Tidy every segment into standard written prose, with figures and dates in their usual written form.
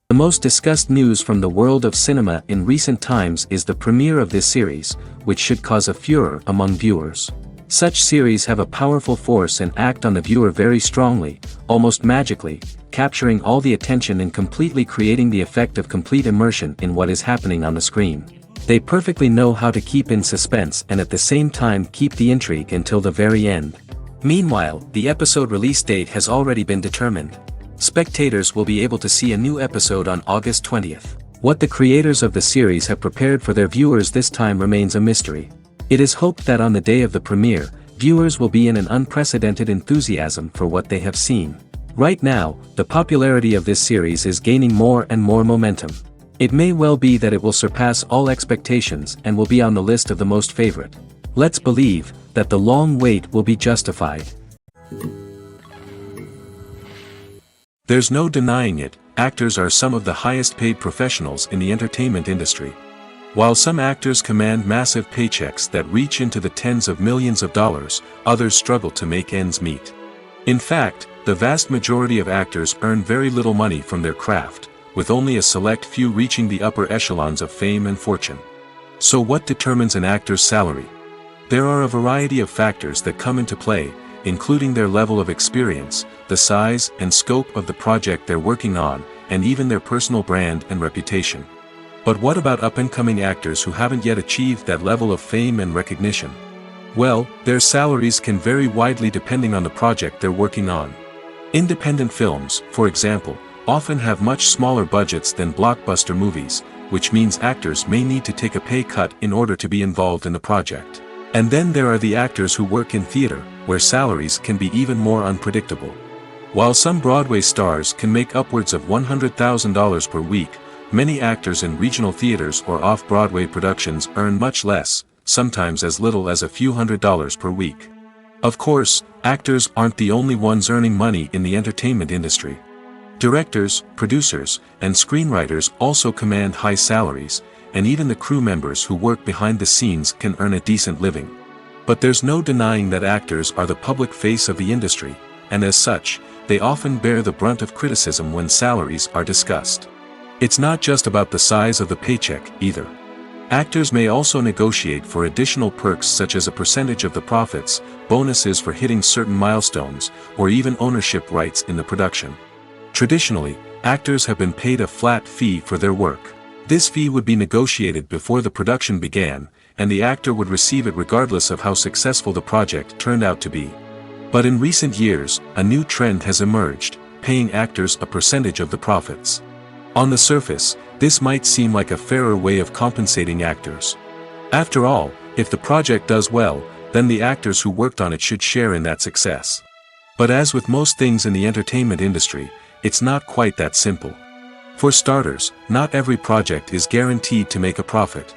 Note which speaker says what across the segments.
Speaker 1: The most discussed news from the world of cinema in recent times is the premiere of this series, which should cause a furor among viewers. Such series have a powerful force and act on the viewer very strongly, almost magically, capturing all the attention and completely creating the effect of complete immersion in what is happening on the screen. They perfectly know how to keep in suspense and at the same time keep the intrigue until the very end. Meanwhile, the episode release date has already been determined. Spectators will be able to see a new episode on August 20th. What the creators of the series have prepared for their viewers this time remains a mystery. It is hoped that on the day of the premiere, viewers will be in an unprecedented enthusiasm for what they have seen. Right now, the popularity of this series is gaining more and more momentum. It may well be that it will surpass all expectations and will be on the list of the most favorite. Let's believe that the long wait will be justified. There's no denying it, actors are some of the highest paid professionals in the entertainment industry. While some actors command massive paychecks that reach into the tens of millions of dollars, others struggle to make ends meet. In fact, the vast majority of actors earn very little money from their craft, with only a select few reaching the upper echelons of fame and fortune. So what determines an actor's salary? There are a variety of factors that come into play, including their level of experience, the size and scope of the project they're working on, and even their personal brand and reputation. But what about up-and-coming actors who haven't yet achieved that level of fame and recognition? Well, their salaries can vary widely depending on the project they're working on. Independent films, for example, often have much smaller budgets than blockbuster movies, which means actors may need to take a pay cut in order to be involved in the project. And then there are the actors who work in theater, where salaries can be even more unpredictable. While some Broadway stars can make upwards of $100,000 per week, many actors in regional theaters or off-Broadway productions earn much less, sometimes as little as a few $100s per week. Of course, actors aren't the only ones earning money in the entertainment industry. Directors, producers, and screenwriters also command high salaries, and even the crew members who work behind the scenes can earn a decent living. But there's no denying that actors are the public face of the industry, and as such, they often bear the brunt of criticism when salaries are discussed. It's not just about the size of the paycheck, either. Actors may also negotiate for additional perks such as a percentage of the profits, bonuses for hitting certain milestones, or even ownership rights in the production. Traditionally, actors have been paid a flat fee for their work. This fee would be negotiated before the production began, and the actor would receive it regardless of how successful the project turned out to be. But in recent years, a new trend has emerged, paying actors a percentage of the profits. On the surface, this might seem like a fairer way of compensating actors. After all, if the project does well, then the actors who worked on it should share in that success. But as with most things in the entertainment industry, it's not quite that simple. For starters, not every project is guaranteed to make a profit.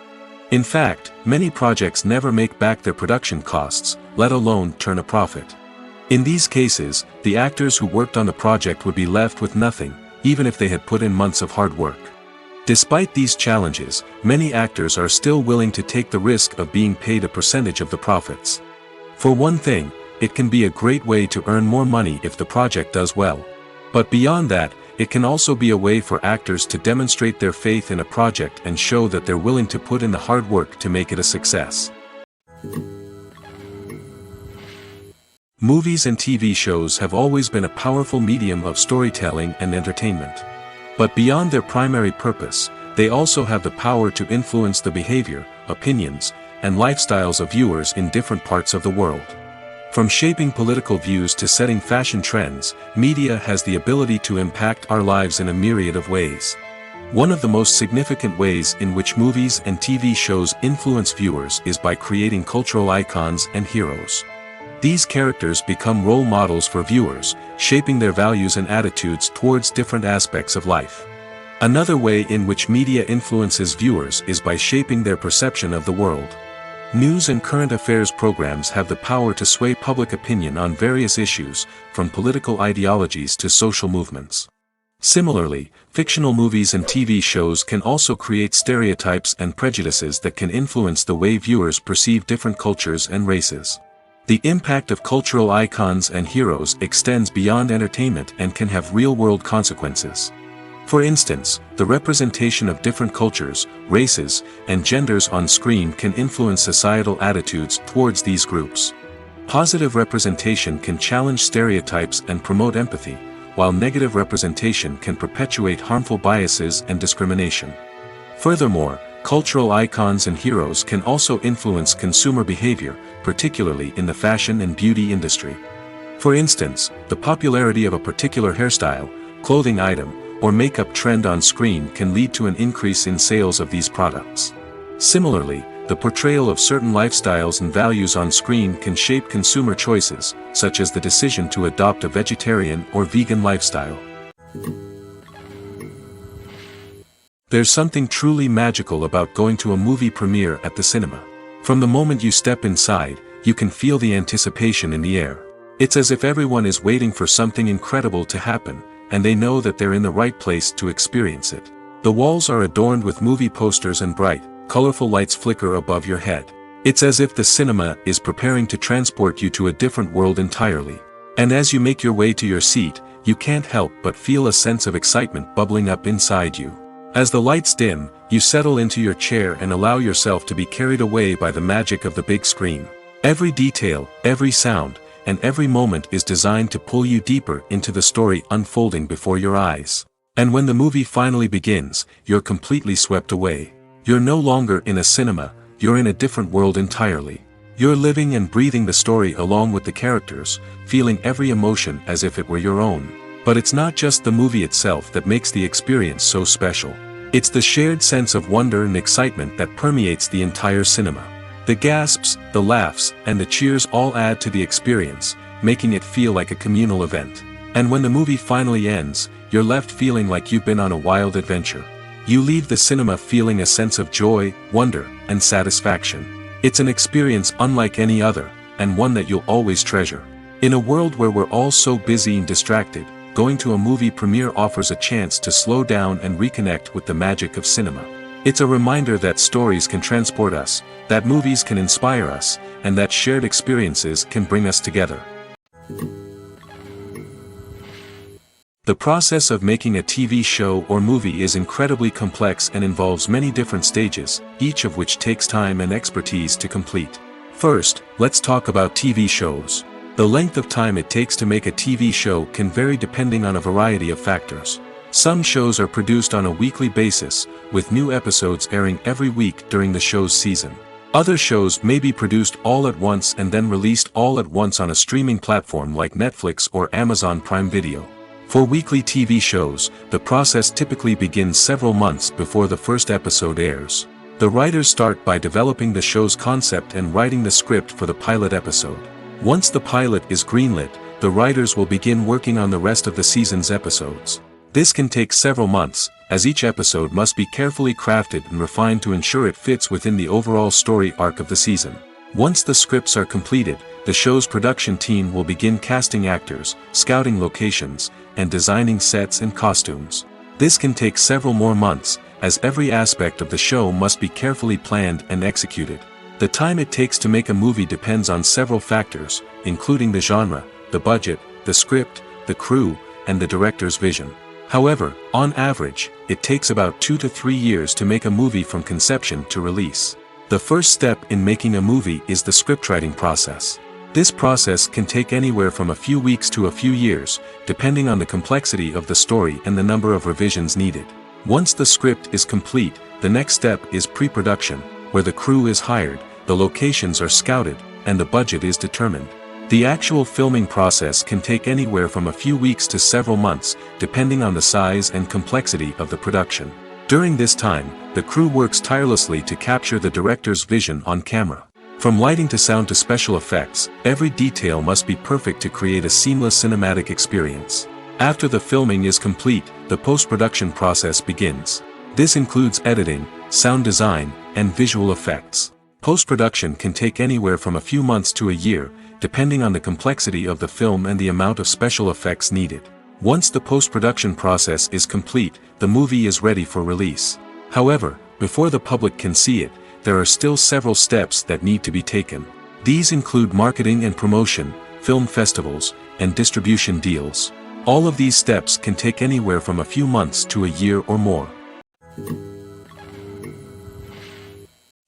Speaker 1: In fact, many projects never make back their production costs, let alone turn a profit. In these cases, the actors who worked on the project would be left with nothing, even if they had put in months of hard work. Despite these challenges, many actors are still willing to take the risk of being paid a percentage of the profits. For one thing, it can be a great way to earn more money if the project does well. But beyond that, it can also be a way for actors to demonstrate their faith in a project and show that they're willing to put in the hard work to make it a success. Movies and TV shows have always been a powerful medium of storytelling and entertainment. But beyond their primary purpose, they also have the power to influence the behavior, opinions, and lifestyles of viewers in different parts of the world. From shaping political views to setting fashion trends, media has the ability to impact our lives in a myriad of ways. One of the most significant ways in which movies and TV shows influence viewers is by creating cultural icons and heroes. These characters become role models for viewers, shaping their values and attitudes towards different aspects of life. Another way in which media influences viewers is by shaping their perception of the world. News and current affairs programs have the power to sway public opinion on various issues, from political ideologies to social movements. Similarly, fictional movies and TV shows can also create stereotypes and prejudices that can influence the way viewers perceive different cultures and races. The impact of cultural icons and heroes extends beyond entertainment and can have real-world consequences. For instance, the representation of different cultures, races, and genders on screen can influence societal attitudes towards these groups. Positive representation can challenge stereotypes and promote empathy, while negative representation can perpetuate harmful biases and discrimination. Furthermore, cultural icons and heroes can also influence consumer behavior, particularly in the fashion and beauty industry. For instance, the popularity of a particular hairstyle, clothing item, or makeup trend on screen can lead to an increase in sales of these products. Similarly, the portrayal of certain lifestyles and values on screen can shape consumer choices, such as the decision to adopt a vegetarian or vegan lifestyle. There's something truly magical about going to a movie premiere at the cinema. From the moment you step inside, you can feel the anticipation in the air. It's as if everyone is waiting for something incredible to happen, and they know that they're in the right place to experience it. The walls are adorned with movie posters and bright, colorful lights flicker above your head. It's as if the cinema is preparing to transport you to a different world entirely. And as you make your way to your seat, you can't help but feel a sense of excitement bubbling up inside you. As the lights dim, you settle into your chair and allow yourself to be carried away by the magic of the big screen. Every detail, every sound, and every moment is designed to pull you deeper into the story unfolding before your eyes. And when the movie finally begins, you're completely swept away. You're no longer in a cinema, you're in a different world entirely. You're living and breathing the story along with the characters, feeling every emotion as if it were your own. But it's not just the movie itself that makes the experience so special. It's the shared sense of wonder and excitement that permeates the entire cinema. The gasps, the laughs, and the cheers all add to the experience, making it feel like a communal event. And when the movie finally ends, you're left feeling like you've been on a wild adventure. You leave the cinema feeling a sense of joy, wonder, and satisfaction. It's an experience unlike any other, and one that you'll always treasure. In a world where we're all so busy and distracted, going to a movie premiere offers a chance to slow down and reconnect with the magic of cinema. It's a reminder that stories can transport us, that movies can inspire us, and that shared experiences can bring us together. The process of making a TV show or movie is incredibly complex and involves many different stages, each of which takes time and expertise to complete. First, let's talk about TV shows. The length of time it takes to make a TV show can vary depending on a variety of factors. Some shows are produced on a weekly basis, with new episodes airing every week during the show's season. Other shows may be produced all at once and then released all at once on a streaming platform like Netflix or Amazon Prime Video. For weekly TV shows, the process typically begins several months before the first episode airs. The writers start by developing the show's concept and writing the script for the pilot episode. Once the pilot is greenlit, the writers will begin working on the rest of the season's episodes. This can take several months, as each episode must be carefully crafted and refined to ensure it fits within the overall story arc of the season. Once the scripts are completed, the show's production team will begin casting actors, scouting locations, and designing sets and costumes. This can take several more months, as every aspect of the show must be carefully planned and executed. The time it takes to make a movie depends on several factors, including the genre, the budget, the script, the crew, and the director's vision. However, on average, it takes about 2 to 3 years to make a movie from conception to release. The first step in making a movie is the scriptwriting process. This process can take anywhere from a few weeks to a few years, depending on the complexity of the story and the number of revisions needed. Once the script is complete, the next step is pre-production, where the crew is hired, the locations are scouted, and the budget is determined. The actual filming process can take anywhere from a few weeks to several months, depending on the size and complexity of the production. During this time, the crew works tirelessly to capture the director's vision on camera. From lighting to sound to special effects, every detail must be perfect to create a seamless cinematic experience. After the filming is complete, the post-production process begins. This includes editing, sound design, and visual effects. Post-production can take anywhere from a few months to a year, depending on the complexity of the film and the amount of special effects needed. Once the post-production process is complete, the movie is ready for release. However, before the public can see it, there are still several steps that need to be taken. These include marketing and promotion, film festivals, and distribution deals. All of these steps can take anywhere from a few months to a year or more.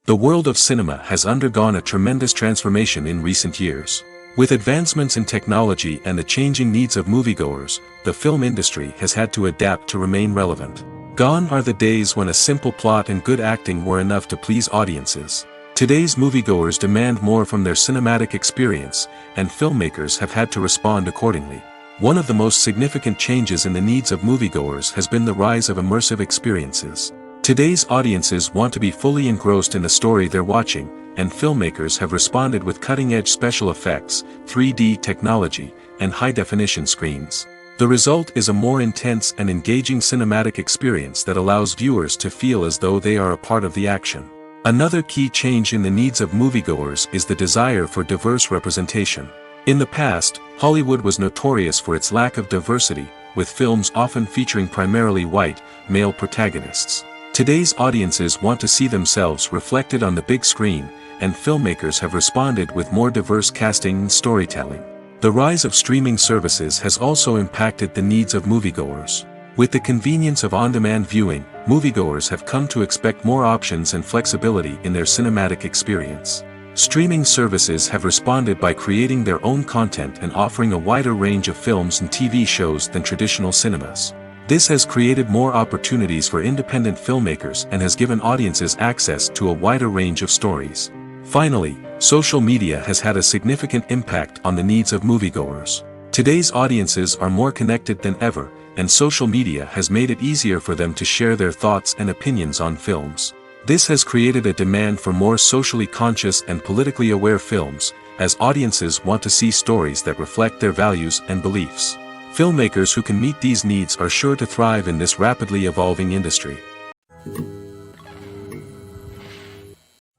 Speaker 1: The world of cinema has undergone a tremendous transformation in recent years. With advancements in technology and the changing needs of moviegoers, the film industry has had to adapt to remain relevant. Gone are the days when a simple plot and good acting were enough to please audiences. Today's moviegoers demand more from their cinematic experience, and filmmakers have had to respond accordingly. One of the most significant changes in the needs of moviegoers has been the rise of immersive experiences. Today's audiences want to be fully engrossed in the story they're watching, and filmmakers have responded with cutting-edge special effects, 3D technology, and high-definition screens. The result is a more intense and engaging cinematic experience that allows viewers to feel as though they are a part of the action. Another key change in the needs of moviegoers is the desire for diverse representation. In the past, Hollywood was notorious for its lack of diversity, with films often featuring primarily white, male protagonists. Today's audiences want to see themselves reflected on the big screen, and filmmakers have responded with more diverse casting and storytelling. The rise of streaming services has also impacted the needs of moviegoers. With the convenience of on-demand viewing, moviegoers have come to expect more options and flexibility in their cinematic experience. Streaming services have responded by creating their own content and offering a wider range of films and TV shows than traditional cinemas. This has created more opportunities for independent filmmakers and has given audiences access to a wider range of stories. Finally, social media has had a significant impact on the needs of moviegoers. Today's audiences are more connected than ever, and social media has made it easier for them to share their thoughts and opinions on films. This has created a demand for more socially conscious and politically aware films, as audiences want to see stories that reflect their values and beliefs. Filmmakers who can meet these needs are sure to thrive in this rapidly evolving industry.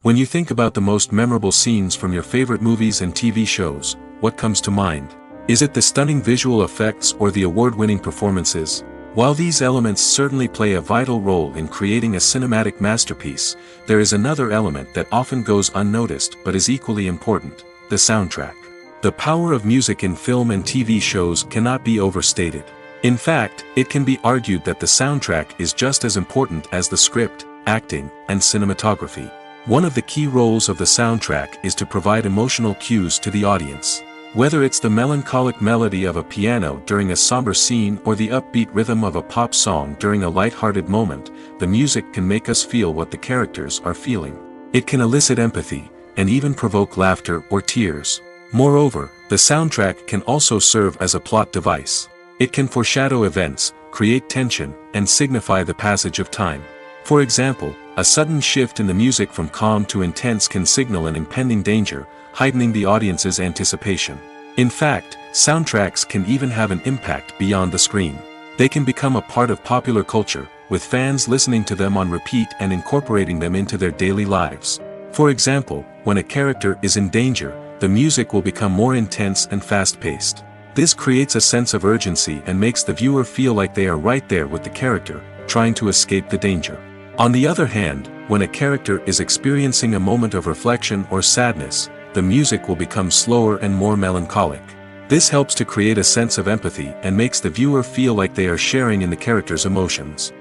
Speaker 1: When you think about the most memorable scenes from your favorite movies and TV shows, what comes to mind? Is it the stunning visual effects or the award-winning performances? While these elements certainly play a vital role in creating a cinematic masterpiece, there is another element that often goes unnoticed but is equally important: the soundtrack. The power of music in film and TV shows cannot be overstated. In fact, it can be argued that the soundtrack is just as important as the script, acting, and cinematography. One of the key roles of the soundtrack is to provide emotional cues to the audience. Whether it's the melancholic melody of a piano during a somber scene or the upbeat rhythm of a pop song during a light-hearted moment, the music can make us feel what the characters are feeling. It can elicit empathy, and even provoke laughter or tears. Moreover, the soundtrack can also serve as a plot device. It can foreshadow events, create tension, and signify the passage of time. For example, a sudden shift in the music from calm to intense can signal an impending danger, heightening the audience's anticipation. In fact, soundtracks can even have an impact beyond the screen. They can become a part of popular culture, with fans listening to them on repeat and incorporating them into their daily lives. For example, when a character is in danger, the music will become more intense and fast-paced. This creates a sense of urgency and makes the viewer feel like they are right there with the character, trying to escape the danger. On the other hand, when a character is experiencing a moment of reflection or sadness, the music will become slower and more melancholic. This helps to create a sense of empathy and makes the viewer feel like they are sharing in the character's emotions.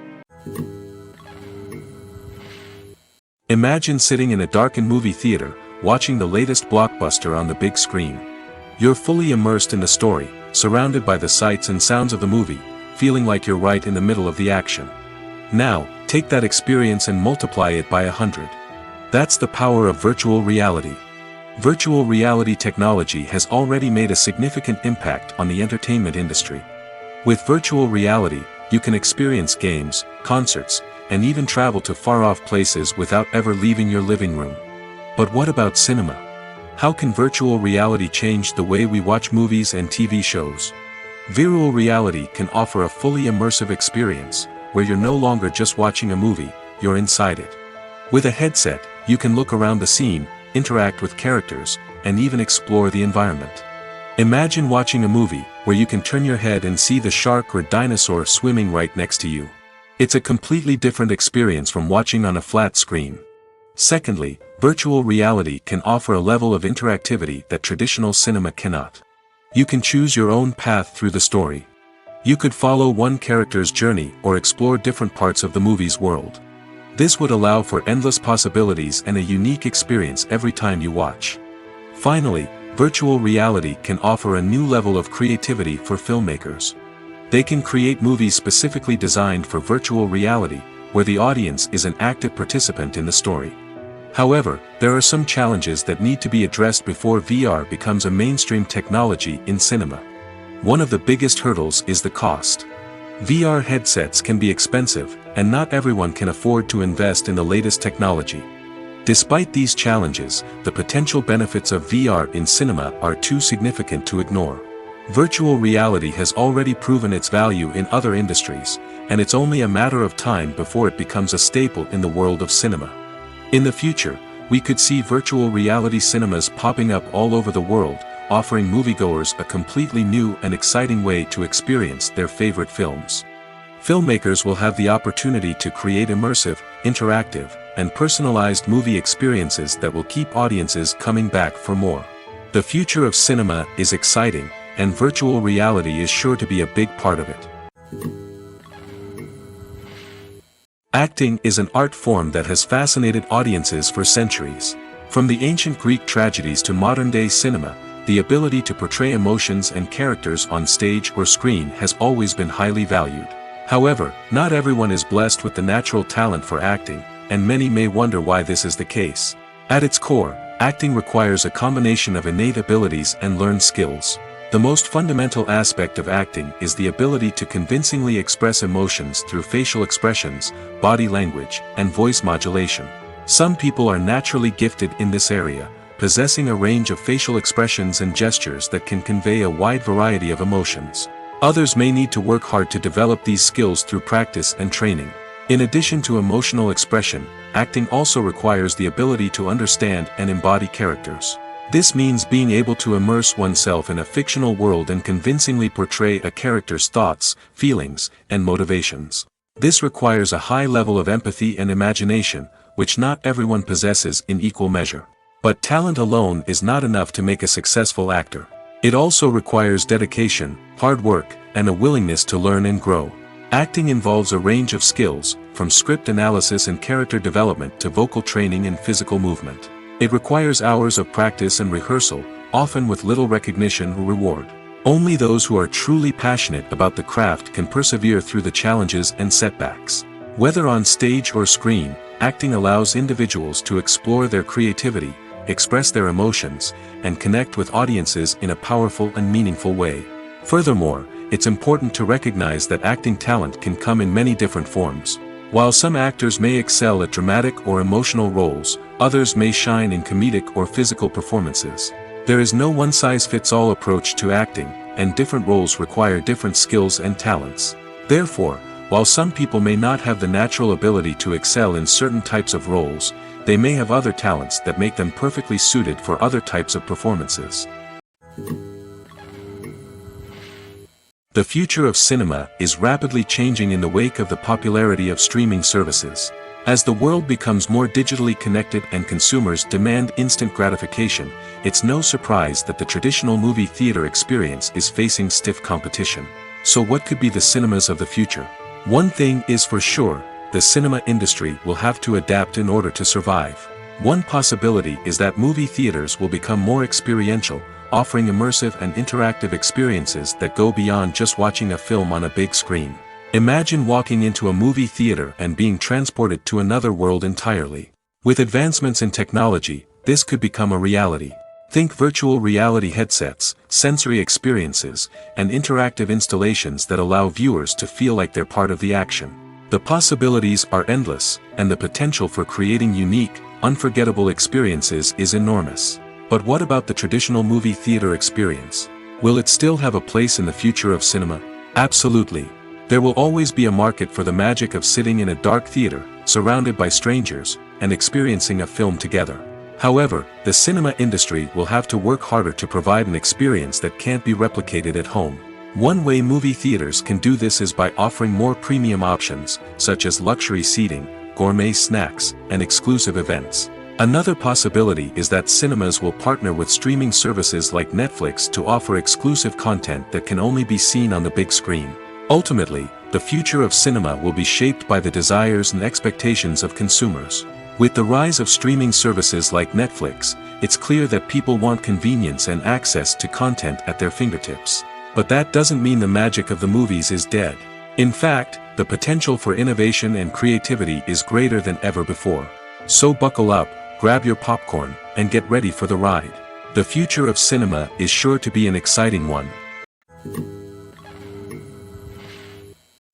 Speaker 1: Imagine sitting in a darkened movie theater, watching the latest blockbuster on the big screen. You're fully immersed in the story, surrounded by the sights and sounds of the movie, feeling like you're right in the middle of the action. Now, take that experience and multiply it by 100. That's the power of virtual reality. Virtual reality technology has already made a significant impact on the entertainment industry. With virtual reality, you can experience games, concerts, and even travel to far-off places without ever leaving your living room. But what about cinema? How can virtual reality change the way we watch movies and TV shows? Virtual reality can offer a fully immersive experience, where you're no longer just watching a movie, you're inside it. With a headset, you can look around the scene, interact with characters, and even explore the environment. Imagine watching a movie, where you can turn your head and see the shark or dinosaur swimming right next to you. It's a completely different experience from watching on a flat screen. Secondly, virtual reality can offer a level of interactivity that traditional cinema cannot. You can choose your own path through the story. You could follow one character's journey or explore different parts of the movie's world. This would allow for endless possibilities and a unique experience every time you watch. Finally, virtual reality can offer a new level of creativity for filmmakers. They can create movies specifically designed for virtual reality, where the audience is an active participant in the story. However, there are some challenges that need to be addressed before VR becomes a mainstream technology in cinema. One of the biggest hurdles is the cost. VR headsets can be expensive, and not everyone can afford to invest in the latest technology. Despite these challenges, the potential benefits of VR in cinema are too significant to ignore. Virtual reality has already proven its value in other industries, and it's only a matter of time before it becomes a staple in the world of cinema. In the future, we could see virtual reality cinemas popping up all over the world, offering moviegoers a completely new and exciting way to experience their favorite films. Filmmakers will have the opportunity to create immersive, interactive, and personalized movie experiences that will keep audiences coming back for more. The future of cinema is exciting, and virtual reality is sure to be a big part of it. Acting is an art form that has fascinated audiences for centuries. From the ancient Greek tragedies to modern-day cinema, the ability to portray emotions and characters on stage or screen has always been highly valued. However, not everyone is blessed with the natural talent for acting, and many may wonder why this is the case. At its core, acting requires a combination of innate abilities and learned skills. The most fundamental aspect of acting is the ability to convincingly express emotions through facial expressions, body language, and voice modulation. Some people are naturally gifted in this area, possessing a range of facial expressions and gestures that can convey a wide variety of emotions. Others may need to work hard to develop these skills through practice and training. In addition to emotional expression, acting also requires the ability to understand and embody characters. This means being able to immerse oneself in a fictional world and convincingly portray a character's thoughts, feelings, and motivations. This requires a high level of empathy and imagination, which not everyone possesses in equal measure. But talent alone is not enough to make a successful actor. It also requires dedication, hard work, and a willingness to learn and grow. Acting involves a range of skills, from script analysis and character development to vocal training and physical movement. It requires hours of practice and rehearsal, often with little recognition or reward. Only those who are truly passionate about the craft can persevere through the challenges and setbacks. Whether on stage or screen, acting allows individuals to explore their creativity, express their emotions, and connect with audiences in a powerful and meaningful way. Furthermore, it's important to recognize that acting talent can come in many different forms. While some actors may excel at dramatic or emotional roles, others may shine in comedic or physical performances. There is no one-size-fits-all approach to acting, and different roles require different skills and talents. Therefore, while some people may not have the natural ability to excel in certain types of roles, they may have other talents that make them perfectly suited for other types of performances. The future of cinema is rapidly changing in the wake of the popularity of streaming services. As the world becomes more digitally connected and consumers demand instant gratification, it's no surprise that the traditional movie theater experience is facing stiff competition. So what could be the cinemas of the future? One thing is for sure, the cinema industry will have to adapt in order to survive. One possibility is that movie theaters will become more experiential, offering immersive and interactive experiences that go beyond just watching a film on a big screen. Imagine walking into a movie theater and being transported to another world entirely. With advancements in technology, this could become a reality. Think virtual reality headsets, sensory experiences, and interactive installations that allow viewers to feel like they're part of the action. The possibilities are endless, and the potential for creating unique, unforgettable experiences is enormous. But what about the traditional movie theater experience? Will it still have a place in the future of cinema? Absolutely. There will always be a market for the magic of sitting in a dark theater, surrounded by strangers, and experiencing a film together. However, the cinema industry will have to work harder to provide an experience that can't be replicated at home. One way movie theaters can do this is by offering more premium options, such as luxury seating, gourmet snacks, and exclusive events. Another possibility is that cinemas will partner with streaming services like Netflix to offer exclusive content that can only be seen on the big screen. Ultimately, the future of cinema will be shaped by the desires and expectations of consumers. With the rise of streaming services like Netflix, it's clear that people want convenience and access to content at their fingertips. But that doesn't mean the magic of the movies is dead. In fact, the potential for innovation and creativity is greater than ever before. So buckle up, grab your popcorn, and get ready for the ride. The future of cinema is sure to be an exciting one.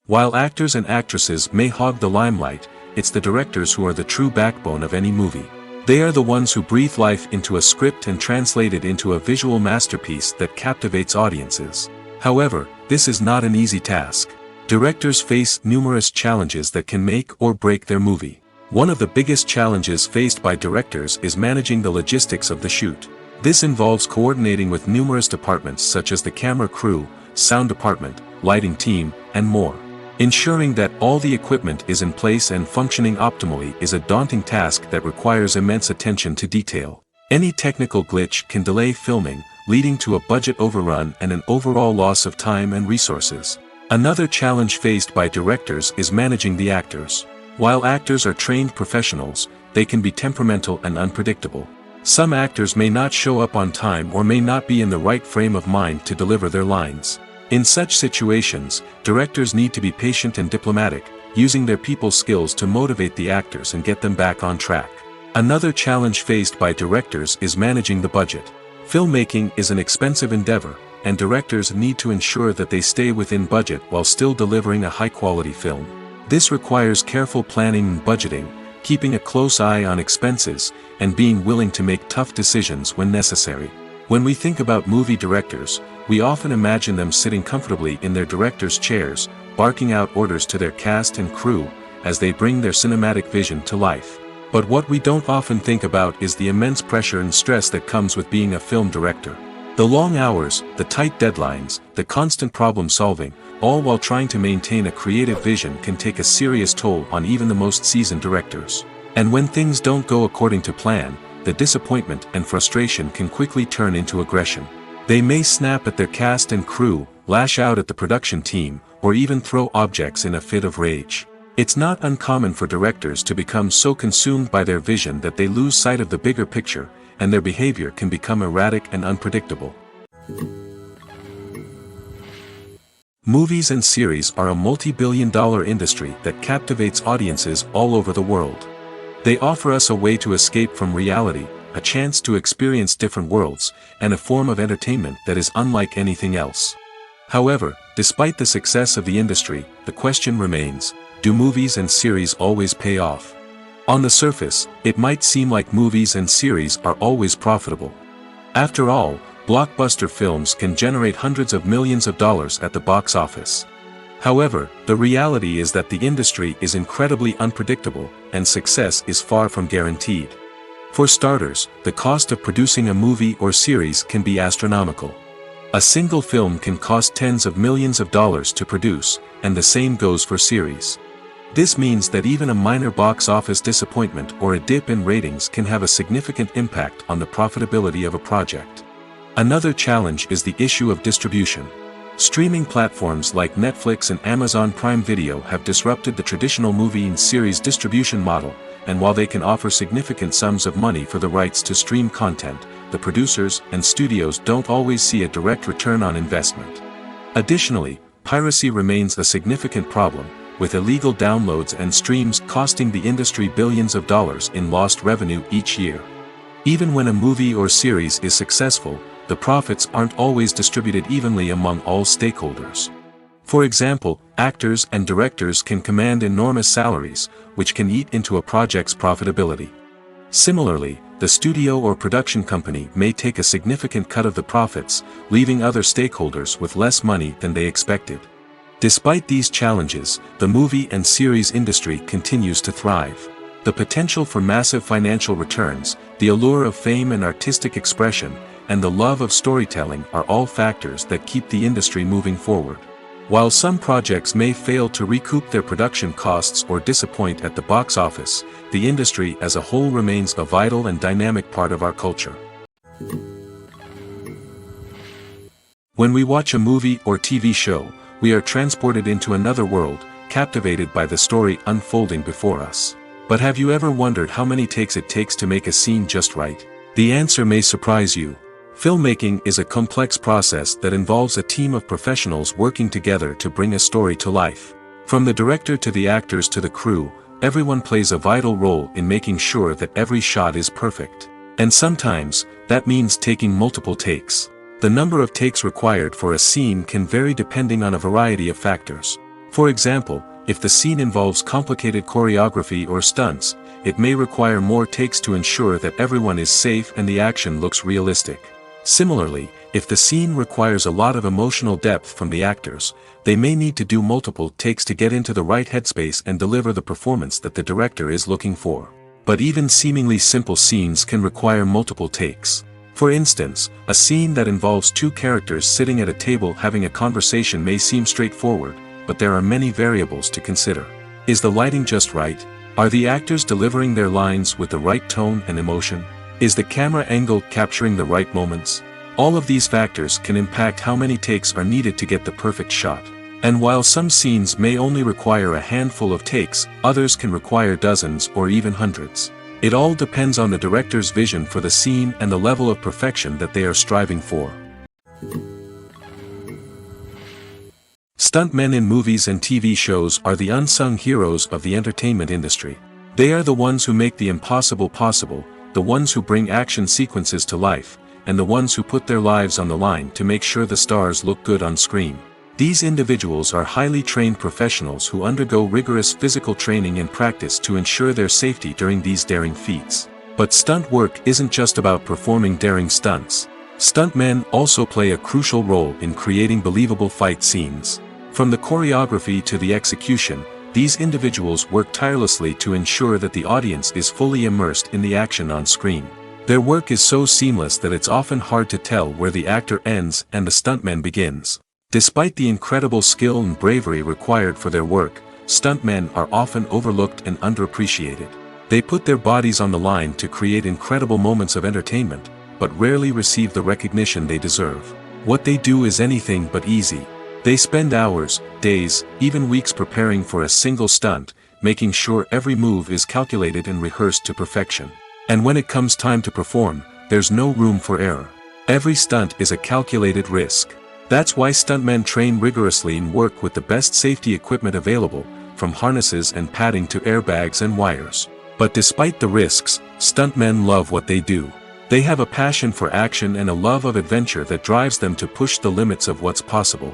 Speaker 1: While actors and actresses may hog the limelight, it's the directors who are the true backbone of any movie. They are the ones who breathe life into a script and translate it into a visual masterpiece that captivates audiences. However, this is not an easy task. Directors face numerous challenges that can make or break their movie. One of the biggest challenges faced by directors is managing the logistics of the shoot. This involves coordinating with numerous departments such as the camera crew, sound department, lighting team, and more. Ensuring that all the equipment is in place and functioning optimally is a daunting task that requires immense attention to detail. Any technical glitch can delay filming, leading to a budget overrun and an overall loss of time and resources. Another challenge faced by directors is managing the actors. While actors are trained professionals, they can be temperamental and unpredictable. Some actors may not show up on time or may not be in the right frame of mind to deliver their lines. In such situations, directors need to be patient and diplomatic, using their people skills to motivate the actors and get them back on track. Another challenge faced by directors is managing the budget. Filmmaking is an expensive endeavor, and directors need to ensure that they stay within budget while still delivering a high-quality film. This requires careful planning and budgeting, keeping a close eye on expenses, and being willing to make tough decisions when necessary. When we think about movie directors, we often imagine them sitting comfortably in their director's chairs, barking out orders to their cast and crew, as they bring their cinematic vision to life. But what we don't often think about is the immense pressure and stress that comes with being a film director. The long hours, the tight deadlines, the constant problem solving, all while trying to maintain a creative vision can take a serious toll on even the most seasoned directors. And when things don't go according to plan, the disappointment and frustration can quickly turn into aggression. They may snap at their cast and crew, lash out at the production team, or even throw objects in a fit of rage. It's not uncommon for directors to become so consumed by their vision that they lose sight of the bigger picture, and their behavior can become erratic and unpredictable. Movies and series are a multi-billion-dollar industry that captivates audiences all over the world. They offer us a way to escape from reality, a chance to experience different worlds, and a form of entertainment that is unlike anything else. However, despite the success of the industry, the question remains, do movies and series always pay off? On the surface, it might seem like movies and series are always profitable. After all, blockbuster films can generate hundreds of millions of dollars at the box office. However, the reality is that the industry is incredibly unpredictable, and success is far from guaranteed. For starters, the cost of producing a movie or series can be astronomical. A single film can cost tens of millions of dollars to produce, and the same goes for series. This means that even a minor box office disappointment or a dip in ratings can have a significant impact on the profitability of a project. Another challenge is the issue of distribution. Streaming platforms like Netflix and Amazon Prime Video have disrupted the traditional movie and series distribution model, and while they can offer significant sums of money for the rights to stream content, the producers and studios don't always see a direct return on investment. Additionally, piracy remains a significant problem, with illegal downloads and streams costing the industry billions of dollars in lost revenue each year. Even when a movie or series is successful, the profits aren't always distributed evenly among all stakeholders. For example, actors and directors can command enormous salaries, which can eat into a project's profitability. Similarly, the studio or production company may take a significant cut of the profits, leaving other stakeholders with less money than they expected. Despite these challenges, the movie and series industry continues to thrive. The potential for massive financial returns, the allure of fame and artistic expression, and the love of storytelling are all factors that keep the industry moving forward. While some projects may fail to recoup their production costs or disappoint at the box office, the industry as a whole remains a vital and dynamic part of our culture. When we watch a movie or TV show, we are transported into another world, captivated by the story unfolding before us. But have you ever wondered how many takes it takes to make a scene just right? The answer may surprise you. Filmmaking is a complex process that involves a team of professionals working together to bring a story to life. From the director to the actors to the crew, everyone plays a vital role in making sure that every shot is perfect. And sometimes, that means taking multiple takes. The number of takes required for a scene can vary depending on a variety of factors. For example, if the scene involves complicated choreography or stunts, it may require more takes to ensure that everyone is safe and the action looks realistic. Similarly, if the scene requires a lot of emotional depth from the actors, they may need to do multiple takes to get into the right headspace and deliver the performance that the director is looking for. But even seemingly simple scenes can require multiple takes. For instance, a scene that involves two characters sitting at a table having a conversation may seem straightforward, but there are many variables to consider. Is the lighting just right? Are the actors delivering their lines with the right tone and emotion? Is the camera angle capturing the right moments? All of these factors can impact how many takes are needed to get the perfect shot. And while some scenes may only require a handful of takes, others can require dozens or even hundreds. It all depends on the director's vision for the scene and the level of perfection that they are striving for. Stuntmen in movies and TV shows are the unsung heroes of the entertainment industry. They are the ones who make the impossible possible, the ones who bring action sequences to life, and the ones who put their lives on the line to make sure the stars look good on screen. These individuals are highly trained professionals who undergo rigorous physical training and practice to ensure their safety during these daring feats. But stunt work isn't just about performing daring stunts. Stuntmen also play a crucial role in creating believable fight scenes. From the choreography to the execution, these individuals work tirelessly to ensure that the audience is fully immersed in the action on screen. Their work is so seamless that it's often hard to tell where the actor ends and the stuntman begins. Despite the incredible skill and bravery required for their work, stuntmen are often overlooked and underappreciated. They put their bodies on the line to create incredible moments of entertainment, but rarely receive the recognition they deserve. What they do is anything but easy. They spend hours, days, even weeks preparing for a single stunt, making sure every move is calculated and rehearsed to perfection. And when it comes time to perform, there's no room for error. Every stunt is a calculated risk. That's why stuntmen train rigorously and work with the best safety equipment available, from harnesses and padding to airbags and wires. But despite the risks, stuntmen love what they do. They have a passion for action and a love of adventure that drives them to push the limits of what's possible.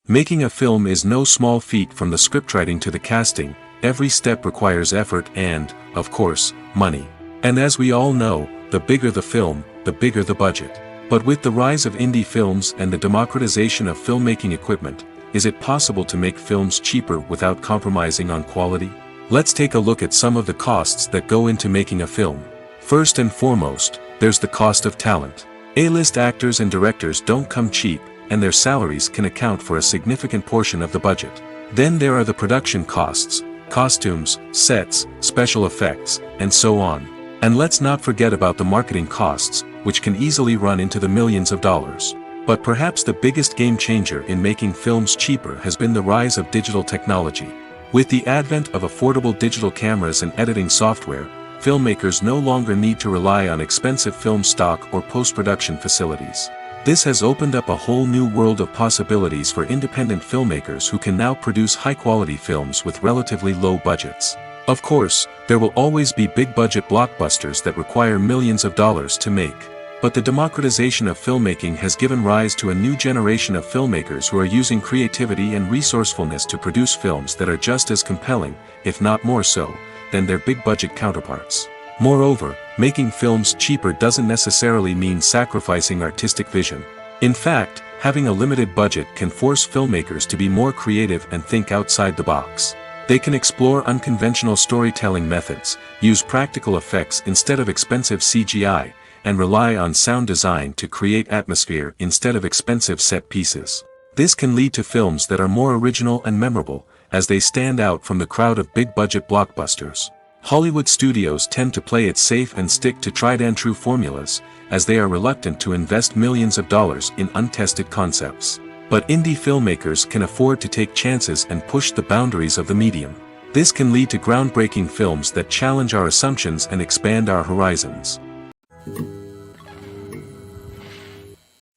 Speaker 1: Making a film is no small feat. From the scriptwriting to the casting, every step requires effort and, of course, money. And as we all know, the bigger the film, the bigger the budget. But with the rise of indie films and the democratization of filmmaking equipment, is it possible to make films cheaper without compromising on quality? Let's take a look at some of the costs that go into making a film. First and foremost, there's the cost of talent. A-list actors and directors don't come cheap, and their salaries can account for a significant portion of the budget. Then there are the production costs, costumes, sets, special effects, and so on. And let's not forget about the marketing costs, which can easily run into the millions of dollars. But perhaps the biggest game changer in making films cheaper has been the rise of digital technology. With the advent of affordable digital cameras and editing software, filmmakers no longer need to rely on expensive film stock or post-production facilities. This has opened up a whole new world of possibilities for independent filmmakers who can now produce high-quality films with relatively low budgets. Of course, there will always be big-budget blockbusters that require millions of dollars to make. But the democratization of filmmaking has given rise to a new generation of filmmakers who are using creativity and resourcefulness to produce films that are just as compelling, if not more so, than their big-budget counterparts. Moreover, making films cheaper doesn't necessarily mean sacrificing artistic vision. In fact, having a limited budget can force filmmakers to be more creative and think outside the box. They can explore unconventional storytelling methods, use practical effects instead of expensive CGI, and rely on sound design to create atmosphere instead of expensive set pieces. This can lead to films that are more original and memorable, as they stand out from the crowd of big-budget blockbusters. Hollywood studios tend to play it safe and stick to tried-and-true formulas, as they are reluctant to invest millions of dollars in untested concepts. But indie filmmakers can afford to take chances and push the boundaries of the medium. This can lead to groundbreaking films that challenge our assumptions and expand our horizons.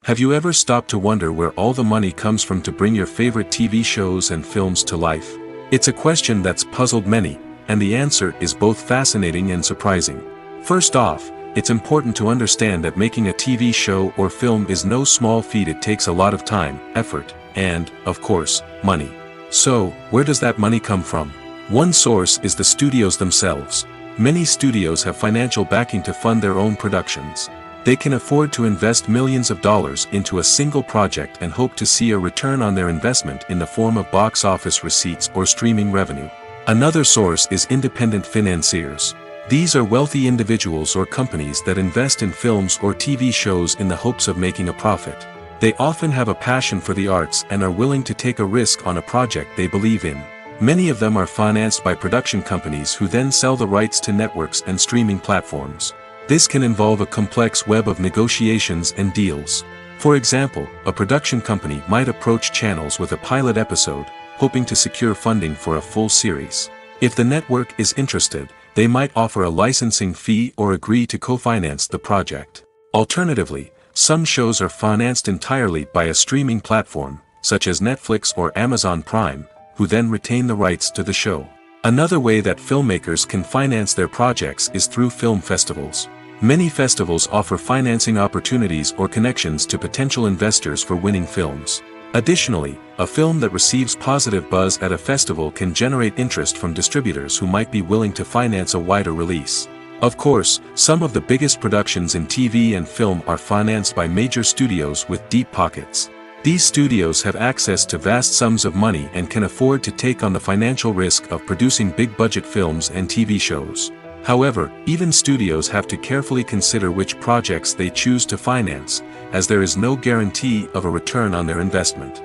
Speaker 1: Have you ever stopped to wonder where all the money comes from to bring your favorite TV shows and films to life? It's a question that's puzzled many, and the answer is both fascinating and surprising. First off, it's important to understand that making a TV show or film is no small feat. It takes a lot of time, effort, and, of course, money. So, where does that money come from? One source is the studios themselves. Many studios have financial backing to fund their own productions. They can afford to invest millions of dollars into a single project and hope to see a return on their investment in the form of box office receipts or streaming revenue. Another source is independent financiers. These are wealthy individuals or companies that invest in films or TV shows in the hopes of making a profit. They often have a passion for the arts and are willing to take a risk on a project they believe in. Many of them are financed by production companies who then sell the rights to networks and streaming platforms. This can involve a complex web of negotiations and deals. For example, a production company might approach channels with a pilot episode, hoping to secure funding for a full series. If the network is interested, they might offer a licensing fee or agree to co-finance the project. Alternatively, some shows are financed entirely by a streaming platform, such as Netflix or Amazon Prime, who then retain the rights to the show. Another way that filmmakers can finance their projects is through film festivals. Many festivals offer financing opportunities or connections to potential investors for winning films. Additionally, a film that receives positive buzz at a festival can generate interest from distributors who might be willing to finance a wider release. Of course, some of the biggest productions in TV and film are financed by major studios with deep pockets. These studios have access to vast sums of money and can afford to take on the financial risk of producing big-budget films and TV shows. However, even studios have to carefully consider which projects they choose to finance, as there is no guarantee of a return on their investment.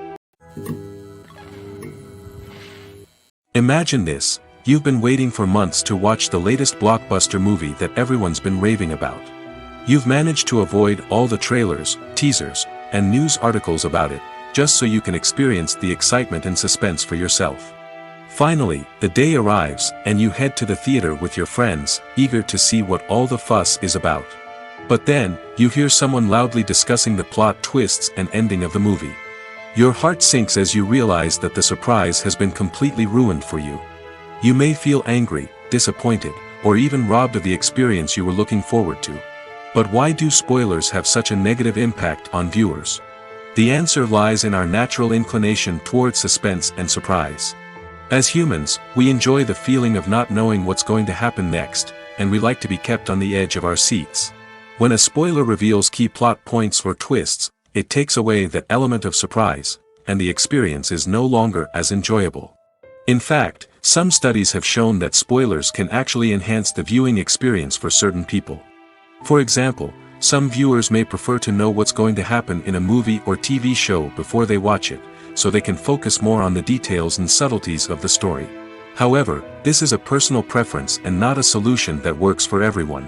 Speaker 1: Imagine this: you've been waiting for months to watch the latest blockbuster movie that everyone's been raving about. You've managed to avoid all the trailers, teasers, and news articles about it, just so you can experience the excitement and suspense for yourself. Finally, the day arrives, and you head to the theater with your friends, eager to see what all the fuss is about. But then, you hear someone loudly discussing the plot twists and ending of the movie. Your heart sinks as you realize that the surprise has been completely ruined for you. You may feel angry, disappointed, or even robbed of the experience you were looking forward to. But why do spoilers have such a negative impact on viewers? The answer lies in our natural inclination toward suspense and surprise. As humans, we enjoy the feeling of not knowing what's going to happen next, and we like to be kept on the edge of our seats. When a spoiler reveals key plot points or twists, it takes away that element of surprise, and the experience is no longer as enjoyable. In fact, some studies have shown that spoilers can actually enhance the viewing experience for certain people. For example, some viewers may prefer to know what's going to happen in a movie or TV show before they watch it, so they can focus more on the details and subtleties of the story. However, this is a personal preference and not a solution that works for everyone.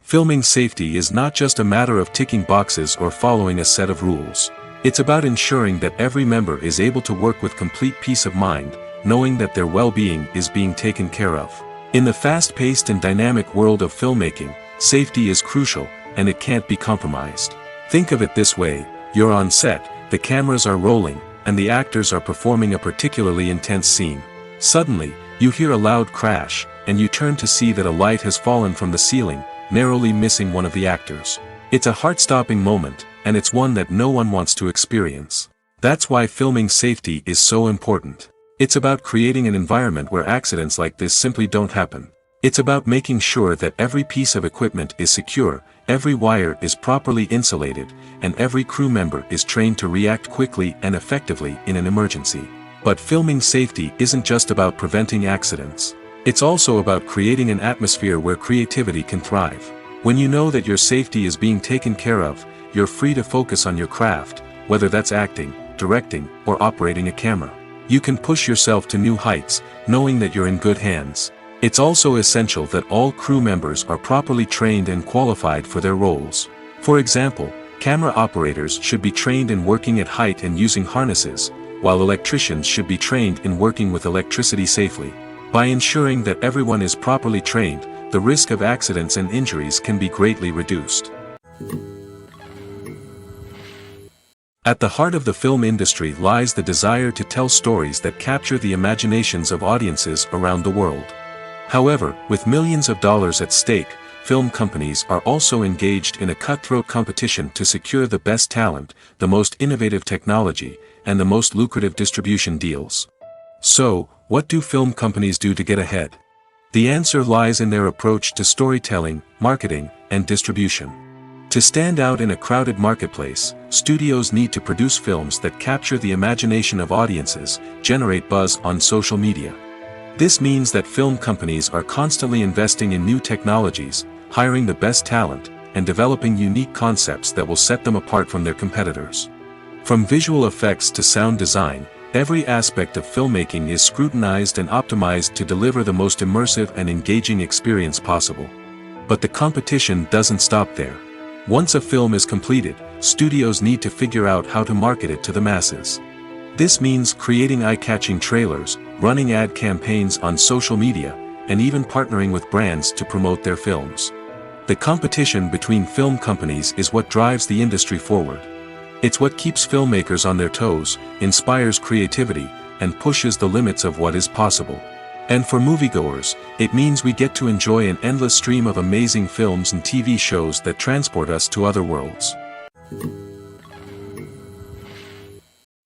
Speaker 1: Filming safety is not just a matter of ticking boxes or following a set of rules. It's about ensuring that every member is able to work with complete peace of mind, knowing that their well-being is being taken care of. In the fast-paced and dynamic world of filmmaking, safety is crucial, and it can't be compromised. Think of it this way: you're on set, the cameras are rolling, and the actors are performing a particularly intense scene. Suddenly, you hear a loud crash, and you turn to see that a light has fallen from the ceiling, narrowly missing one of the actors. It's a heart-stopping moment, and it's one that no one wants to experience. That's why filming safety is so important. It's about creating an environment where accidents like this simply don't happen. It's about making sure that every piece of equipment is secure, every wire is properly insulated, and every crew member is trained to react quickly and effectively in an emergency. But filming safety isn't just about preventing accidents. It's also about creating an atmosphere where creativity can thrive. When you know that your safety is being taken care of, you're free to focus on your craft, whether that's acting, directing, or operating a camera. You can push yourself to new heights, knowing that you're in good hands. It's also essential that all crew members are properly trained and qualified for their roles. For example, camera operators should be trained in working at height and using harnesses, while electricians should be trained in working with electricity safely. By ensuring that everyone is properly trained, the risk of accidents and injuries can be greatly reduced. At the heart of the film industry lies the desire to tell stories that capture the imaginations of audiences around the world. However, with millions of dollars at stake, film companies are also engaged in a cutthroat competition to secure the best talent, the most innovative technology, and the most lucrative distribution deals. So, what do film companies do to get ahead? The answer lies in their approach to storytelling, marketing, and distribution. To stand out in a crowded marketplace, studios need to produce films that capture the imagination of audiences, generate buzz on social media. This means that film companies are constantly investing in new technologies, hiring the best talent, and developing unique concepts that will set them apart from their competitors. From visual effects to sound design, every aspect of filmmaking is scrutinized and optimized to deliver the most immersive and engaging experience possible. But the competition doesn't stop there. Once a film is completed, studios need to figure out how to market it to the masses. This means creating eye-catching trailers, running ad campaigns on social media, and even partnering with brands to promote their films. The competition between film companies is what drives the industry forward. It's what keeps filmmakers on their toes, inspires creativity, and pushes the limits of what is possible. And for moviegoers, it means we get to enjoy an endless stream of amazing films and TV shows that transport us to other worlds.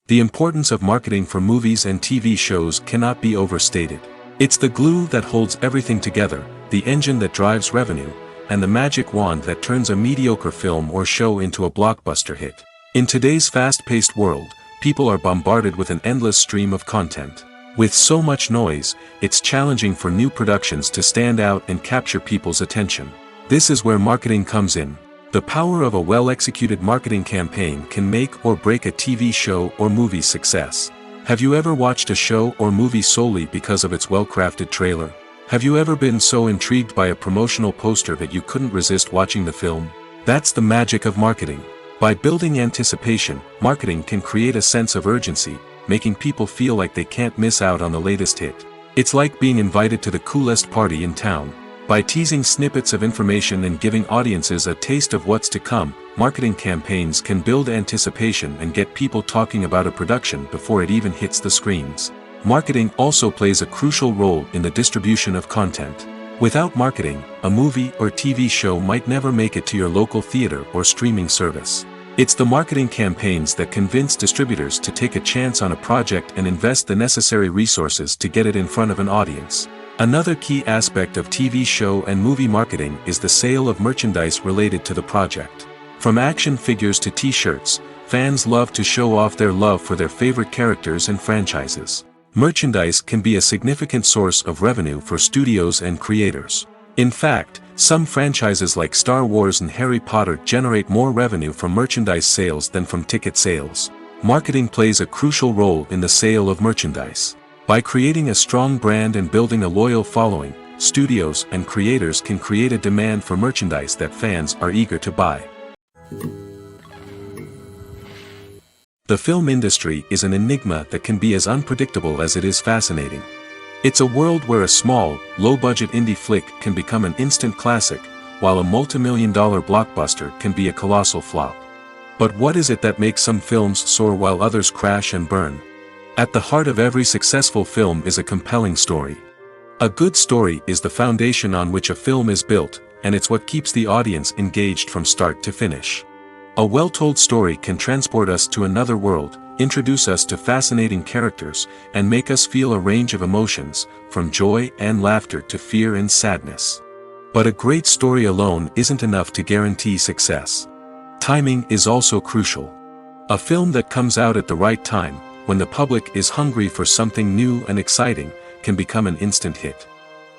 Speaker 1: The importance of marketing for movies and TV shows cannot be overstated. It's the glue that holds everything together, the engine that drives revenue, and the magic wand that turns a mediocre film or show into a blockbuster hit. In today's fast-paced world, people are bombarded with an endless stream of content. With so much noise, it's challenging for new productions to stand out and capture people's attention. This is where marketing comes in. The power of a well-executed marketing campaign can make or break a TV show or movie's success. Have you ever watched a show or movie solely because of its well-crafted trailer? Have you ever been so intrigued by a promotional poster that you couldn't resist watching the film? That's the magic of marketing. By building anticipation, marketing can create a sense of urgency, making people feel like they can't miss out on the latest hit. It's like being invited to the coolest party in town. By teasing snippets of information and giving audiences a taste of what's to come, marketing campaigns can build anticipation and get people talking about a production before it even hits the screens. Marketing also plays a crucial role in the distribution of content. Without marketing, a movie or TV show might never make it to your local theater or streaming service. It's the marketing campaigns that convince distributors to take a chance on a project and invest the necessary resources to get it in front of an audience. Another key aspect of TV show and movie marketing is the sale of merchandise related to the project. From action figures to t-shirts, fans love to show off their love for their favorite characters and franchises. Merchandise can be a significant source of revenue for studios and creators. In fact, some franchises like Star Wars and Harry Potter generate more revenue from merchandise sales than from ticket sales. Marketing plays a crucial role in the sale of merchandise. By creating a strong brand and building a loyal following, studios and creators can create a demand for merchandise that fans are eager to buy. The film industry is an enigma that can be as unpredictable as it is fascinating. It's a world where a small, low-budget indie flick can become an instant classic, while a multi-million-dollar blockbuster can be a colossal flop. But what is it that makes some films soar while others crash and burn? At the heart of every successful film is a compelling story. A good story is the foundation on which a film is built, and it's what keeps the audience engaged from start to finish. A well-told story can transport us to another world, introduce us to fascinating characters, and make us feel a range of emotions, from joy and laughter to fear and sadness. But a great story alone isn't enough to guarantee success. Timing is also crucial. A film that comes out at the right time, when the public is hungry for something new and exciting, can become an instant hit.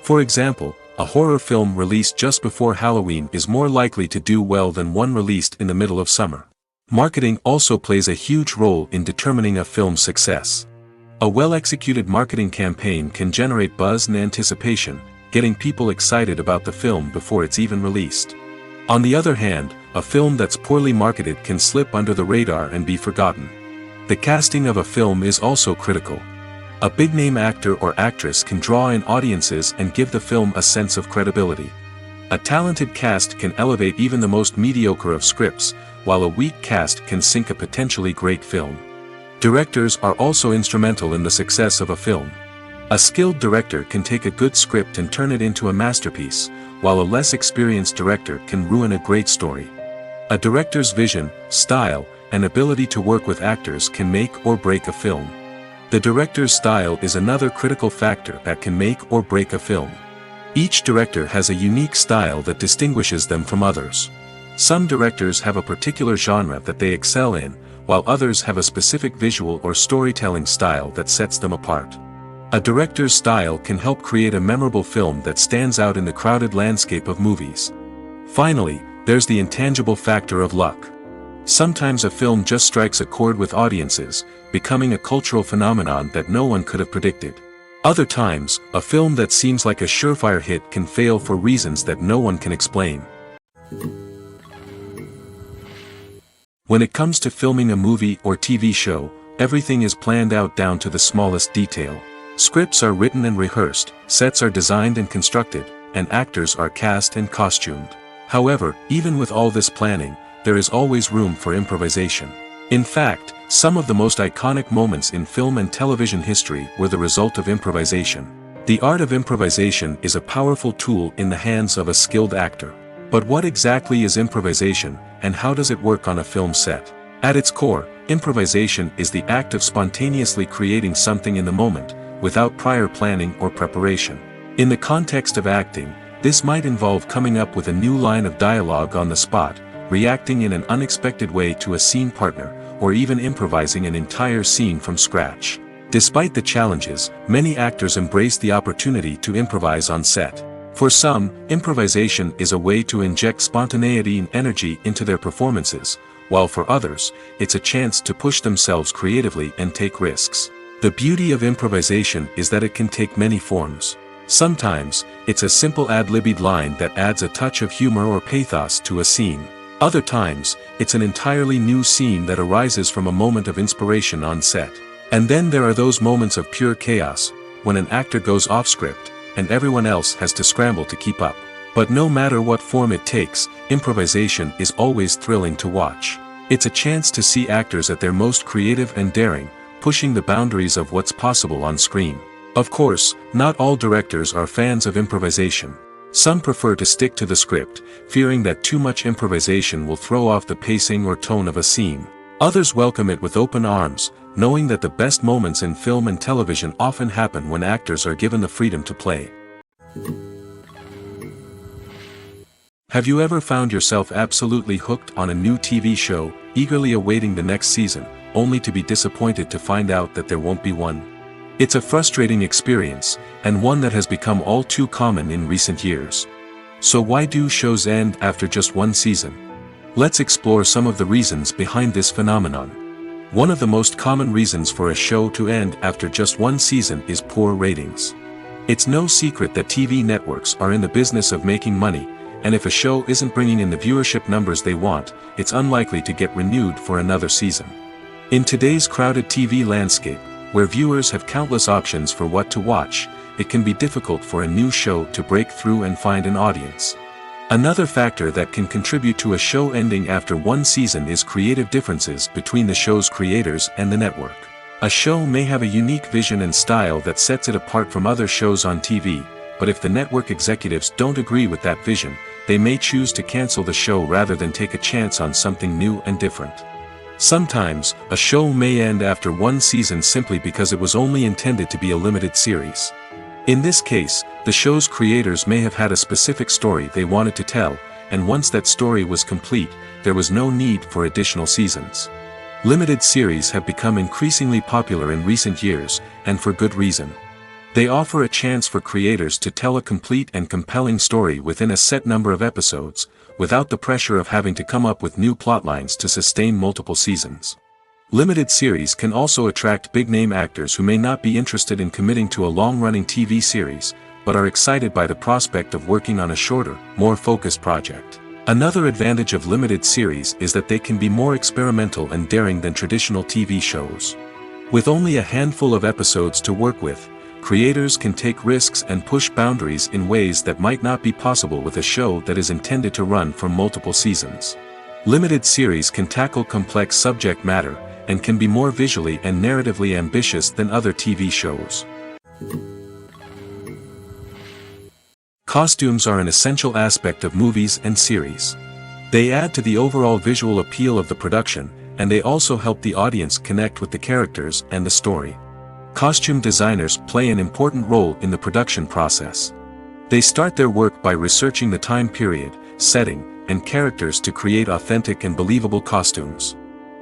Speaker 1: For example, a horror film released just before Halloween is more likely to do well than one released in the middle of summer. Marketing also plays a huge role in determining a film's success. A well-executed marketing campaign can generate buzz and anticipation, getting people excited about the film before it's even released. On the other hand, a film that's poorly marketed can slip under the radar and be forgotten. The casting of a film is also critical. A big-name actor or actress can draw in audiences and give the film a sense of credibility. A talented cast can elevate even the most mediocre of scripts, while a weak cast can sink a potentially great film. Directors are also instrumental in the success of a film. A skilled director can take a good script and turn it into a masterpiece, while a less experienced director can ruin a great story. A director's vision, style, and ability to work with actors can make or break a film. The director's style is another critical factor that can make or break a film. Each director has a unique style that distinguishes them from others. Some directors have a particular genre that they excel in, while others have a specific visual or storytelling style that sets them apart. A director's style can help create a memorable film that stands out in the crowded landscape of movies. Finally, there's the intangible factor of luck. Sometimes a film just strikes a chord with audiences, becoming a cultural phenomenon that no one could have predicted. Other times, a film that seems like a surefire hit can fail for reasons that no one can explain. When it comes to filming a movie or TV show, everything is planned out down to the smallest detail. Scripts are written and rehearsed, sets are designed and constructed, and actors are cast and costumed. However, even with all this planning, there is always room for improvisation. In fact, some of the most iconic moments in film and television history were the result of improvisation. The art of improvisation is a powerful tool in the hands of a skilled actor. But what exactly is improvisation, and how does it work on a film set? At its core, improvisation is the act of spontaneously creating something in the moment, without prior planning or preparation. In the context of acting, this might involve coming up with a new line of dialogue on the spot, reacting in an unexpected way to a scene partner, or even improvising an entire scene from scratch. Despite the challenges, many actors embrace the opportunity to improvise on set. For some, improvisation is a way to inject spontaneity and energy into their performances, while for others, it's a chance to push themselves creatively and take risks. The beauty of improvisation is that it can take many forms. Sometimes, it's a simple ad-libbed line that adds a touch of humor or pathos to a scene. Other times, it's an entirely new scene that arises from a moment of inspiration on set. And then there are those moments of pure chaos, when an actor goes off script, and everyone else has to scramble to keep up. But no matter what form it takes, improvisation is always thrilling to watch. It's a chance to see actors at their most creative and daring, pushing the boundaries of what's possible on screen. Of course, not all directors are fans of improvisation. Some prefer to stick to the script, fearing that too much improvisation will throw off the pacing or tone of a scene. Others welcome it with open arms, knowing that the best moments in film and television often happen when actors are given the freedom to play. Have you ever found yourself absolutely hooked on a new TV show, eagerly awaiting the next season, only to be disappointed to find out that there won't be one? It's a frustrating experience, and one that has become all too common in recent years. So why do shows end after just one season? Let's explore some of the reasons behind this phenomenon. One of the most common reasons for a show to end after just one season is poor ratings. It's no secret that TV networks are in the business of making money, and if a show isn't bringing in the viewership numbers they want, it's unlikely to get renewed for another season. In today's crowded TV landscape, where viewers have countless options for what to watch, it can be difficult for a new show to break through and find an audience. Another factor that can contribute to a show ending after one season is creative differences between the show's creators and the network. A show may have a unique vision and style that sets it apart from other shows on TV, but if the network executives don't agree with that vision, they may choose to cancel the show rather than take a chance on something new and different. Sometimes, a show may end after one season simply because it was only intended to be a limited series. In this case, the show's creators may have had a specific story they wanted to tell, and once that story was complete, there was no need for additional seasons. Limited series have become increasingly popular in recent years, and for good reason. They offer a chance for creators to tell a complete and compelling story within a set number of episodes, without the pressure of having to come up with new plotlines to sustain multiple seasons. Limited series can also attract big-name actors who may not be interested in committing to a long-running TV series, but are excited by the prospect of working on a shorter, more focused project. Another advantage of limited series is that they can be more experimental and daring than traditional TV shows. With only a handful of episodes to work with, creators can take risks and push boundaries in ways that might not be possible with a show that is intended to run for multiple seasons. Limited series can tackle complex subject matter, and can be more visually and narratively ambitious than other TV shows. Costumes are an essential aspect of movies and series. They add to the overall visual appeal of the production, and they also help the audience connect with the characters and the story. Costume designers play an important role in the production process. They start their work by researching the time period, setting, and characters to create authentic and believable costumes.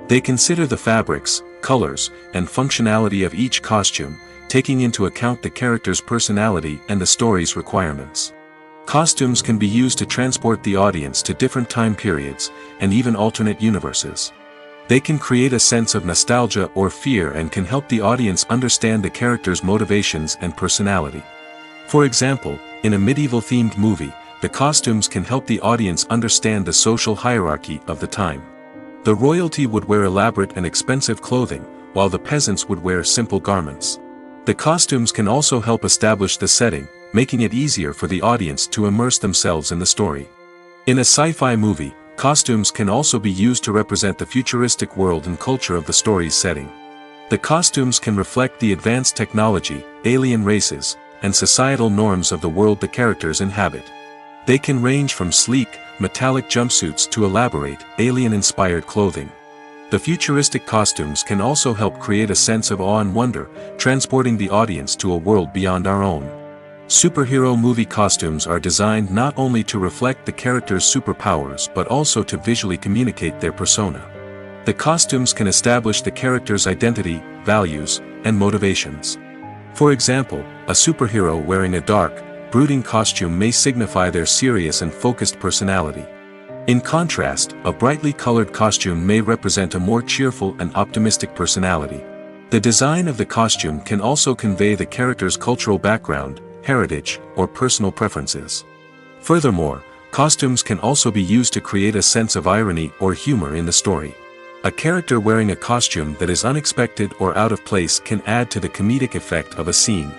Speaker 1: They consider the fabrics, colors, and functionality of each costume, taking into account the character's personality and the story's requirements. Costumes can be used to transport the audience to different time periods, and even alternate universes. They can create a sense of nostalgia or fear and can help the audience understand the character's motivations and personality. For example, in a medieval-themed movie, the costumes can help the audience understand the social hierarchy of the time. The royalty would wear elaborate and expensive clothing, while the peasants would wear simple garments. The costumes can also help establish the setting, making it easier for the audience to immerse themselves in the story. In a sci-fi movie, costumes can also be used to represent the futuristic world and culture of the story's setting. The costumes can reflect the advanced technology, alien races, and societal norms of the world the characters inhabit. They can range from sleek, metallic jumpsuits to elaborate, alien-inspired clothing. The futuristic costumes can also help create a sense of awe and wonder, transporting the audience to a world beyond our own. Superhero movie costumes are designed not only to reflect the character's superpowers but also to visually communicate their persona. The costumes can establish the character's identity, values, and motivations. For example, a superhero wearing a dark, brooding costume may signify their serious and focused personality. In contrast, a brightly colored costume may represent a more cheerful and optimistic personality. The design of the costume can also convey the character's cultural background, heritage, or personal preferences. Furthermore, costumes can also be used to create a sense of irony or humor in the story. A character wearing a costume that is unexpected or out of place can add to the comedic effect of a scene.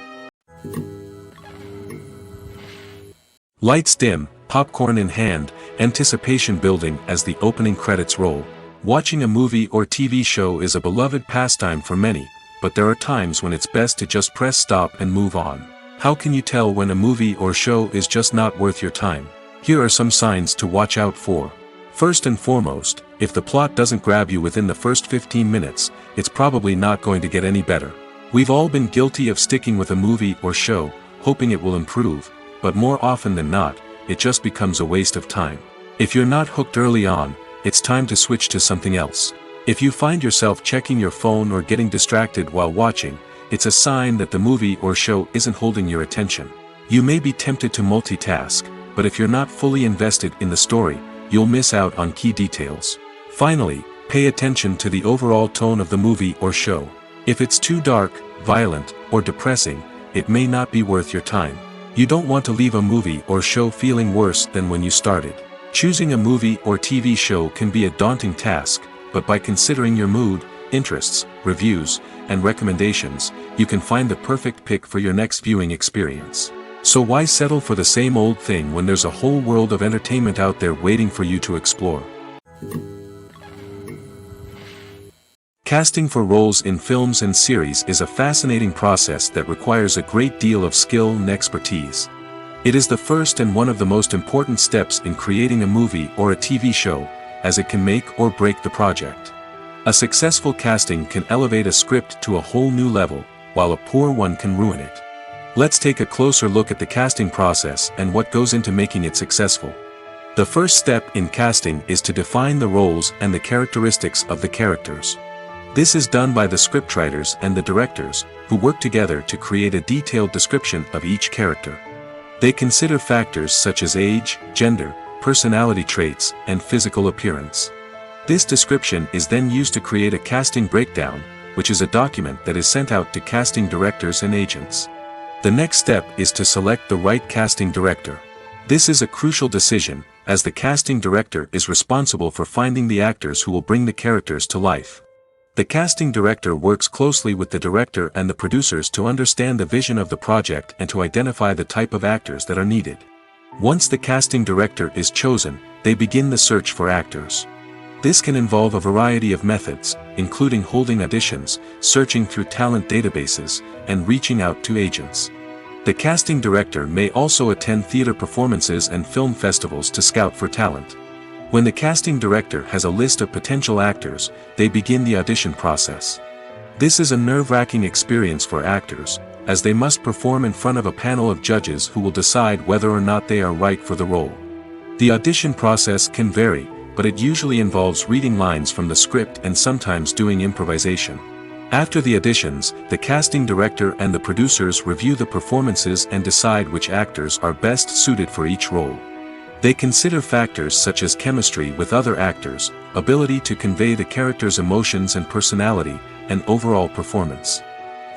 Speaker 1: Lights dim, popcorn in hand, anticipation building as the opening credits roll. Watching a movie or TV show is a beloved pastime for many, but there are times when it's best to just press stop and move on. How can you tell when a movie or show is just not worth your time? Here are some signs to watch out for. First and foremost, if the plot doesn't grab you within the first 15 minutes, it's probably not going to get any better. We've all been guilty of sticking with a movie or show, hoping it will improve, but more often than not, it just becomes a waste of time. If you're not hooked early on, it's time to switch to something else. If you find yourself checking your phone or getting distracted while watching, it's a sign that the movie or show isn't holding your attention. You may be tempted to multitask, but if you're not fully invested in the story, you'll miss out on key details. Finally, pay attention to the overall tone of the movie or show. If it's too dark, violent, or depressing, it may not be worth your time. You don't want to leave a movie or show feeling worse than when you started. Choosing a movie or TV show can be a daunting task, but by considering your mood, interests, reviews, and recommendations, you can find the perfect pick for your next viewing experience. So why settle for the same old thing when there's a whole world of entertainment out there waiting for you to explore? Casting for roles in films and series is a fascinating process that requires a great deal of skill and expertise. It is the first and one of the most important steps in creating a movie or a TV show, as it can make or break the project. A successful casting can elevate a script to a whole new level, while a poor one can ruin it. Let's take a closer look at the casting process and what goes into making it successful. The first step in casting is to define the roles and the characteristics of the characters. This is done by the scriptwriters and the directors, who work together to create a detailed description of each character. They consider factors such as age, gender, personality traits, and physical appearance. This description is then used to create a casting breakdown, which is a document that is sent out to casting directors and agents. The next step is to select the right casting director. This is a crucial decision, as the casting director is responsible for finding the actors who will bring the characters to life. The casting director works closely with the director and the producers to understand the vision of the project and to identify the type of actors that are needed. Once the casting director is chosen, they begin the search for actors. This can involve a variety of methods, including holding auditions, searching through talent databases, and reaching out to agents. The casting director may also attend theater performances and film festivals to scout for talent. When the casting director has a list of potential actors, they begin the audition process. This is a nerve-wracking experience for actors, as they must perform in front of a panel of judges who will decide whether or not they are right for the role. The audition process can vary, but it usually involves reading lines from the script and sometimes doing improvisation. After the auditions, the casting director and the producers review the performances and decide which actors are best suited for each role. They consider factors such as chemistry with other actors, ability to convey the character's emotions and personality, and overall performance.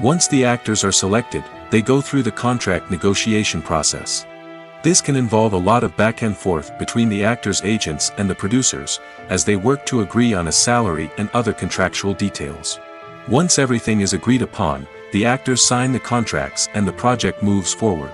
Speaker 1: Once the actors are selected, they go through the contract negotiation process. This can involve a lot of back and forth between the actors' agents and the producers, as they work to agree on a salary and other contractual details. Once everything is agreed upon, the actors sign the contracts and the project moves forward.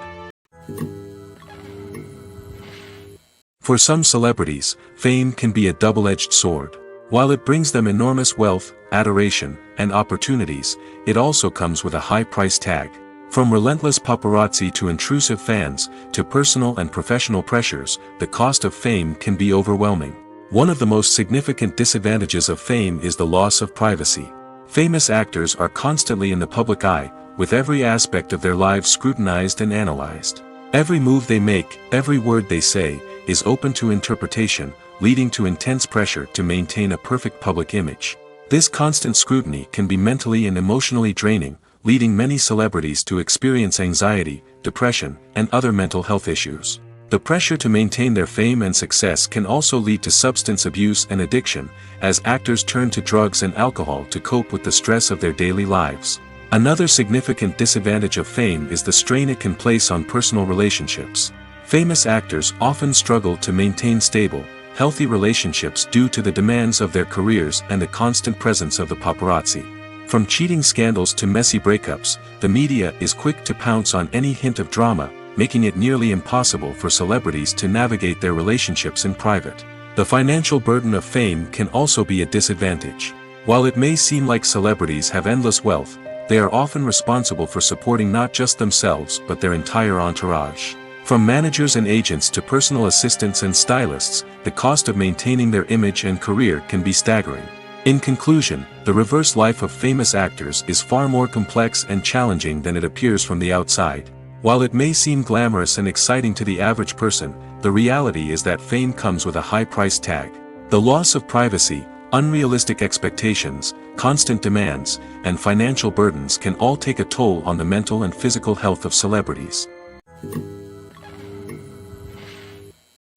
Speaker 1: For some celebrities, fame can be a double-edged sword. While it brings them enormous wealth, adoration, and opportunities, it also comes with a high price tag. From relentless paparazzi to intrusive fans, to personal and professional pressures, the cost of fame can be overwhelming. One of the most significant disadvantages of fame is the loss of privacy. Famous actors are constantly in the public eye, with every aspect of their lives scrutinized and analyzed. Every move they make, every word they say, is open to interpretation, leading to intense pressure to maintain a perfect public image. This constant scrutiny can be mentally and emotionally draining, leading many celebrities to experience anxiety, depression, and other mental health issues. The pressure to maintain their fame and success can also lead to substance abuse and addiction, as actors turn to drugs and alcohol to cope with the stress of their daily lives. Another significant disadvantage of fame is the strain it can place on personal relationships. Famous actors often struggle to maintain stable, healthy relationships due to the demands of their careers and the constant presence of the paparazzi. From cheating scandals to messy breakups, the media is quick to pounce on any hint of drama, making it nearly impossible for celebrities to navigate their relationships in private. The financial burden of fame can also be a disadvantage. While it may seem like celebrities have endless wealth, they are often responsible for supporting not just themselves but their entire entourage. From managers and agents to personal assistants and stylists, the cost of maintaining their image and career can be staggering. In conclusion, the reverse life of famous actors is far more complex and challenging than it appears from the outside. While it may seem glamorous and exciting to the average person, the reality is that fame comes with a high price tag. The loss of privacy, unrealistic expectations, constant demands, and financial burdens can all take a toll on the mental and physical health of celebrities.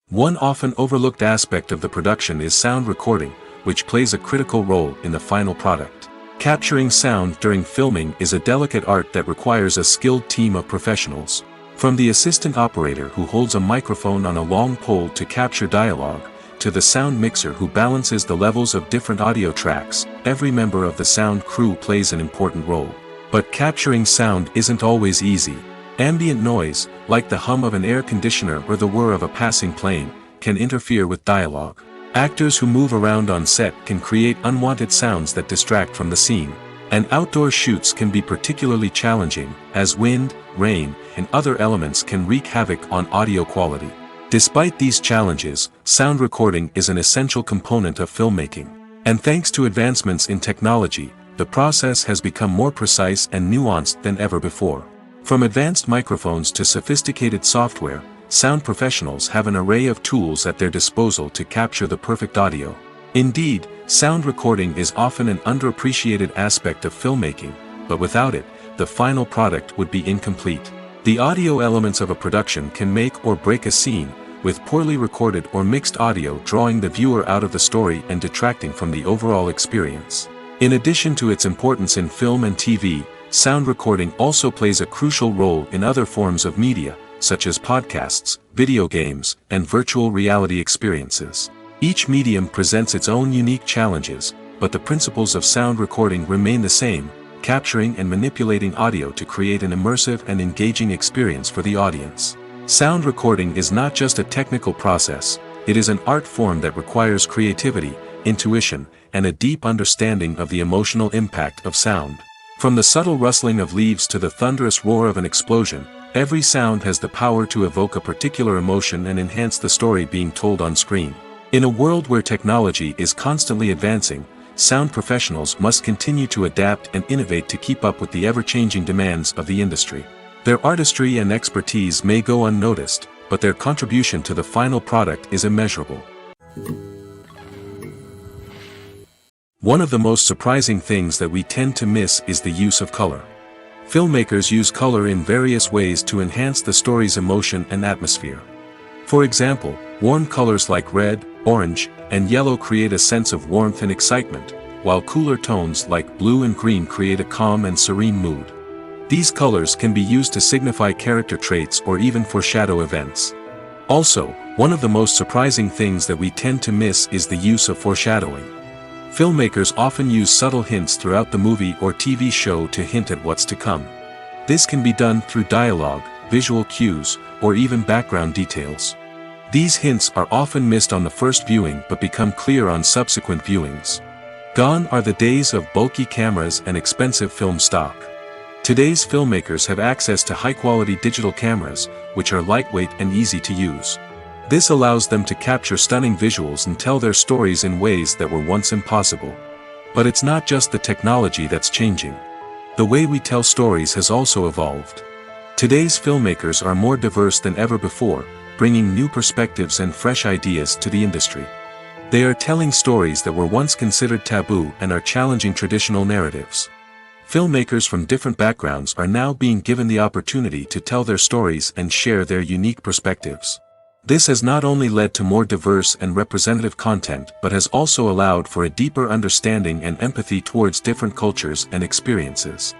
Speaker 1: One often overlooked aspect of the production is sound recording, which plays a critical role in the final product. Capturing sound during filming is a delicate art that requires a skilled team of professionals. From the assistant operator who holds a microphone on a long pole to capture dialogue, to the sound mixer who balances the levels of different audio tracks, every member of the sound crew plays an important role. But capturing sound isn't always easy. Ambient noise, like the hum of an air conditioner or the whir of a passing plane, can interfere with dialogue. Actors who move around on set can create unwanted sounds that distract from the scene. And outdoor shoots can be particularly challenging, as wind, rain, and other elements can wreak havoc on audio quality. Despite these challenges, sound recording is an essential component of filmmaking. And thanks to advancements in technology, the process has become more precise and nuanced than ever before. From advanced microphones to sophisticated software, sound professionals have an array of tools at their disposal to capture the perfect audio. Indeed, sound recording is often an underappreciated aspect of filmmaking, but without it, the final product would be incomplete. The audio elements of a production can make or break a scene, with poorly recorded or mixed audio drawing the viewer out of the story and detracting from the overall experience. In addition to its importance in film and TV, sound recording also plays a crucial role in other forms of media, such as podcasts, video games, and virtual reality experiences. Each medium presents its own unique challenges, but the principles of sound recording remain the same, capturing and manipulating audio to create an immersive and engaging experience for the audience. Sound recording is not just a technical process, it is an art form that requires creativity, intuition, and a deep understanding of the emotional impact of sound. From the subtle rustling of leaves to the thunderous roar of an explosion, every sound has the power to evoke a particular emotion and enhance the story being told on screen. In a world where technology is constantly advancing, sound professionals must continue to adapt and innovate to keep up with the ever-changing demands of the industry. Their artistry and expertise may go unnoticed, but their contribution to the final product is immeasurable. One of the most surprising things that we tend to miss is the use of color. Filmmakers use color in various ways to enhance the story's emotion and atmosphere. For example, warm colors like red, orange, and yellow create a sense of warmth and excitement, while cooler tones like blue and green create a calm and serene mood. These colors can be used to signify character traits or even foreshadow events. Also, one of the most surprising things that we tend to miss is the use of foreshadowing. Filmmakers often use subtle hints throughout the movie or TV show to hint at what's to come. This can be done through dialogue, visual cues, or even background details. These hints are often missed on the first viewing but become clear on subsequent viewings. Gone are the days of bulky cameras and expensive film stock. Today's filmmakers have access to high-quality digital cameras, which are lightweight and easy to use. This allows them to capture stunning visuals and tell their stories in ways that were once impossible. But it's not just the technology that's changing. The way we tell stories has also evolved. Today's filmmakers are more diverse than ever before, bringing new perspectives and fresh ideas to the industry. They are telling stories that were once considered taboo and are challenging traditional narratives. Filmmakers from different backgrounds are now being given the opportunity to tell their stories and share their unique perspectives. This has not only led to more diverse and representative content but has also allowed for a deeper understanding and empathy towards different cultures and experiences.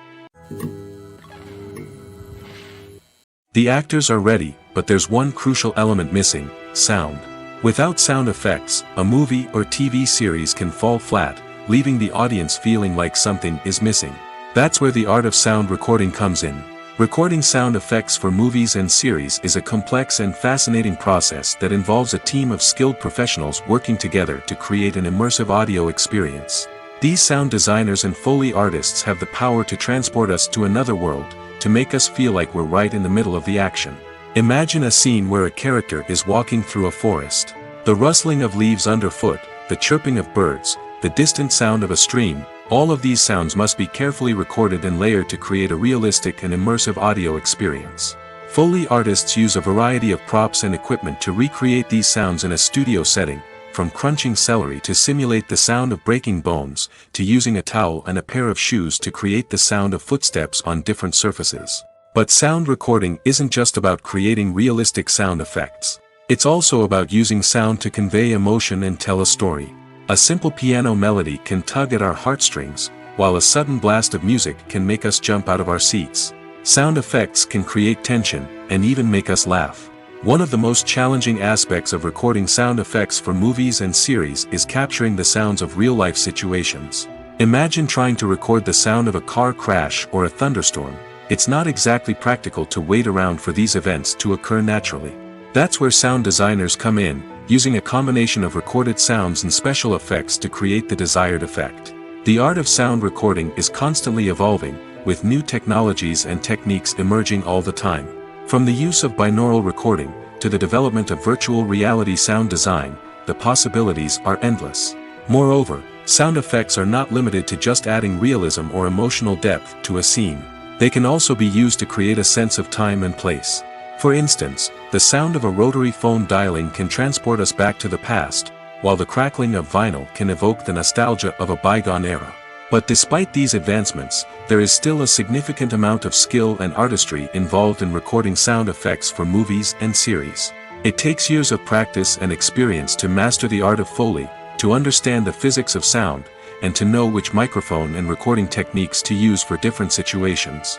Speaker 1: The actors are ready, but there's one crucial element missing: sound. Without sound effects, a movie or TV series can fall flat, leaving the audience feeling like something is missing. That's where the art of sound recording comes in. Recording sound effects for movies and series is a complex and fascinating process that involves a team of skilled professionals working together to create an immersive audio experience. These sound designers and Foley artists have the power to transport us to another world, to make us feel like we're right in the middle of the action. Imagine a scene where a character is walking through a forest. The rustling of leaves underfoot, the chirping of birds, the distant sound of a stream, all of these sounds must be carefully recorded and layered to create a realistic and immersive audio experience. Foley artists use a variety of props and equipment to recreate these sounds in a studio setting, from crunching celery to simulate the sound of breaking bones, to using a towel and a pair of shoes to create the sound of footsteps on different surfaces. But sound recording isn't just about creating realistic sound effects. It's also about using sound to convey emotion and tell a story. A simple piano melody can tug at our heartstrings, while a sudden blast of music can make us jump out of our seats. Sound effects can create tension, and even make us laugh. One of the most challenging aspects of recording sound effects for movies and series is capturing the sounds of real-life situations. Imagine trying to record the sound of a car crash or a thunderstorm. It's not exactly practical to wait around for these events to occur naturally. That's where sound designers come in, using a combination of recorded sounds and special effects to create the desired effect. The art of sound recording is constantly evolving, with new technologies and techniques emerging all the time. From the use of binaural recording, to the development of virtual reality sound design, the possibilities are endless. Moreover, sound effects are not limited to just adding realism or emotional depth to a scene. They can also be used to create a sense of time and place. For instance, the sound of a rotary phone dialing can transport us back to the past, while the crackling of vinyl can evoke the nostalgia of a bygone era. But despite these advancements, there is still a significant amount of skill and artistry involved in recording sound effects for movies and series. It takes years of practice and experience to master the art of Foley, to understand the physics of sound, and to know which microphone and recording techniques to use for different situations.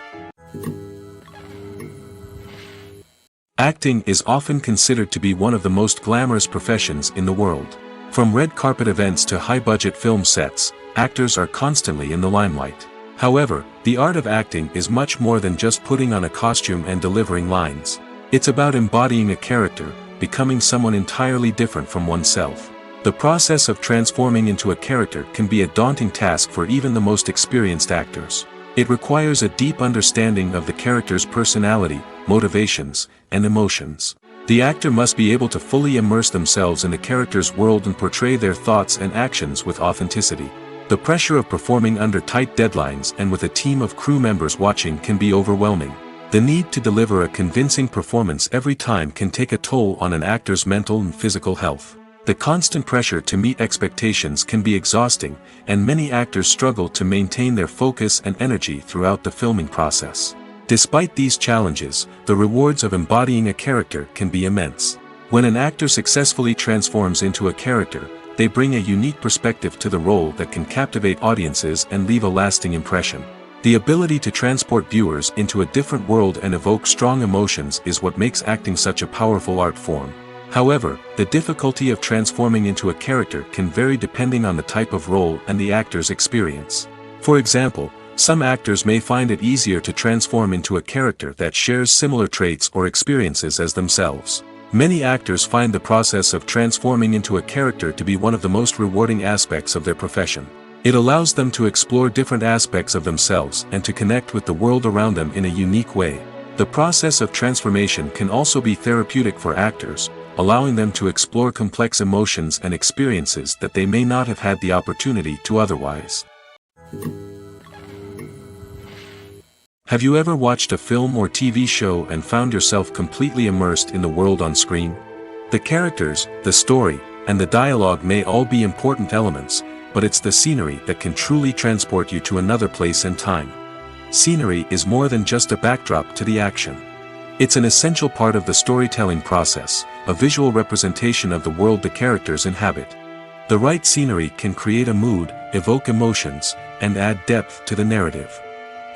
Speaker 1: Acting is often considered to be one of the most glamorous professions in the world. From red carpet events to high-budget film sets, actors are constantly in the limelight. However, the art of acting is much more than just putting on a costume and delivering lines. It's about embodying a character, becoming someone entirely different from oneself. The process of transforming into a character can be a daunting task for even the most experienced actors. It requires a deep understanding of the character's personality, motivations, and emotions. The actor must be able to fully immerse themselves in the character's world and portray their thoughts and actions with authenticity. The pressure of performing under tight deadlines and with a team of crew members watching can be overwhelming. The need to deliver a convincing performance every time can take a toll on an actor's mental and physical health. The constant pressure to meet expectations can be exhausting, and many actors struggle to maintain their focus and energy throughout the filming process. Despite these challenges, the rewards of embodying a character can be immense. When an actor successfully transforms into a character, they bring a unique perspective to the role that can captivate audiences and leave a lasting impression. The ability to transport viewers into a different world and evoke strong emotions is what makes acting such a powerful art form. However, the difficulty of transforming into a character can vary depending on the type of role and the actor's experience. For example, some actors may find it easier to transform into a character that shares similar traits or experiences as themselves. Many actors find the process of transforming into a character to be one of the most rewarding aspects of their profession. It allows them to explore different aspects of themselves and to connect with the world around them in a unique way. The process of transformation can also be therapeutic for actors, allowing them to explore complex emotions and experiences that they may not have had the opportunity to otherwise. Have you ever watched a film or TV show and found yourself completely immersed in the world on screen? The characters, the story, and the dialogue may all be important elements, but it's the scenery that can truly transport you to another place and time. Scenery is more than just a backdrop to the action. It's an essential part of the storytelling process, a visual representation of the world the characters inhabit. The right scenery can create a mood, evoke emotions, and add depth to the narrative.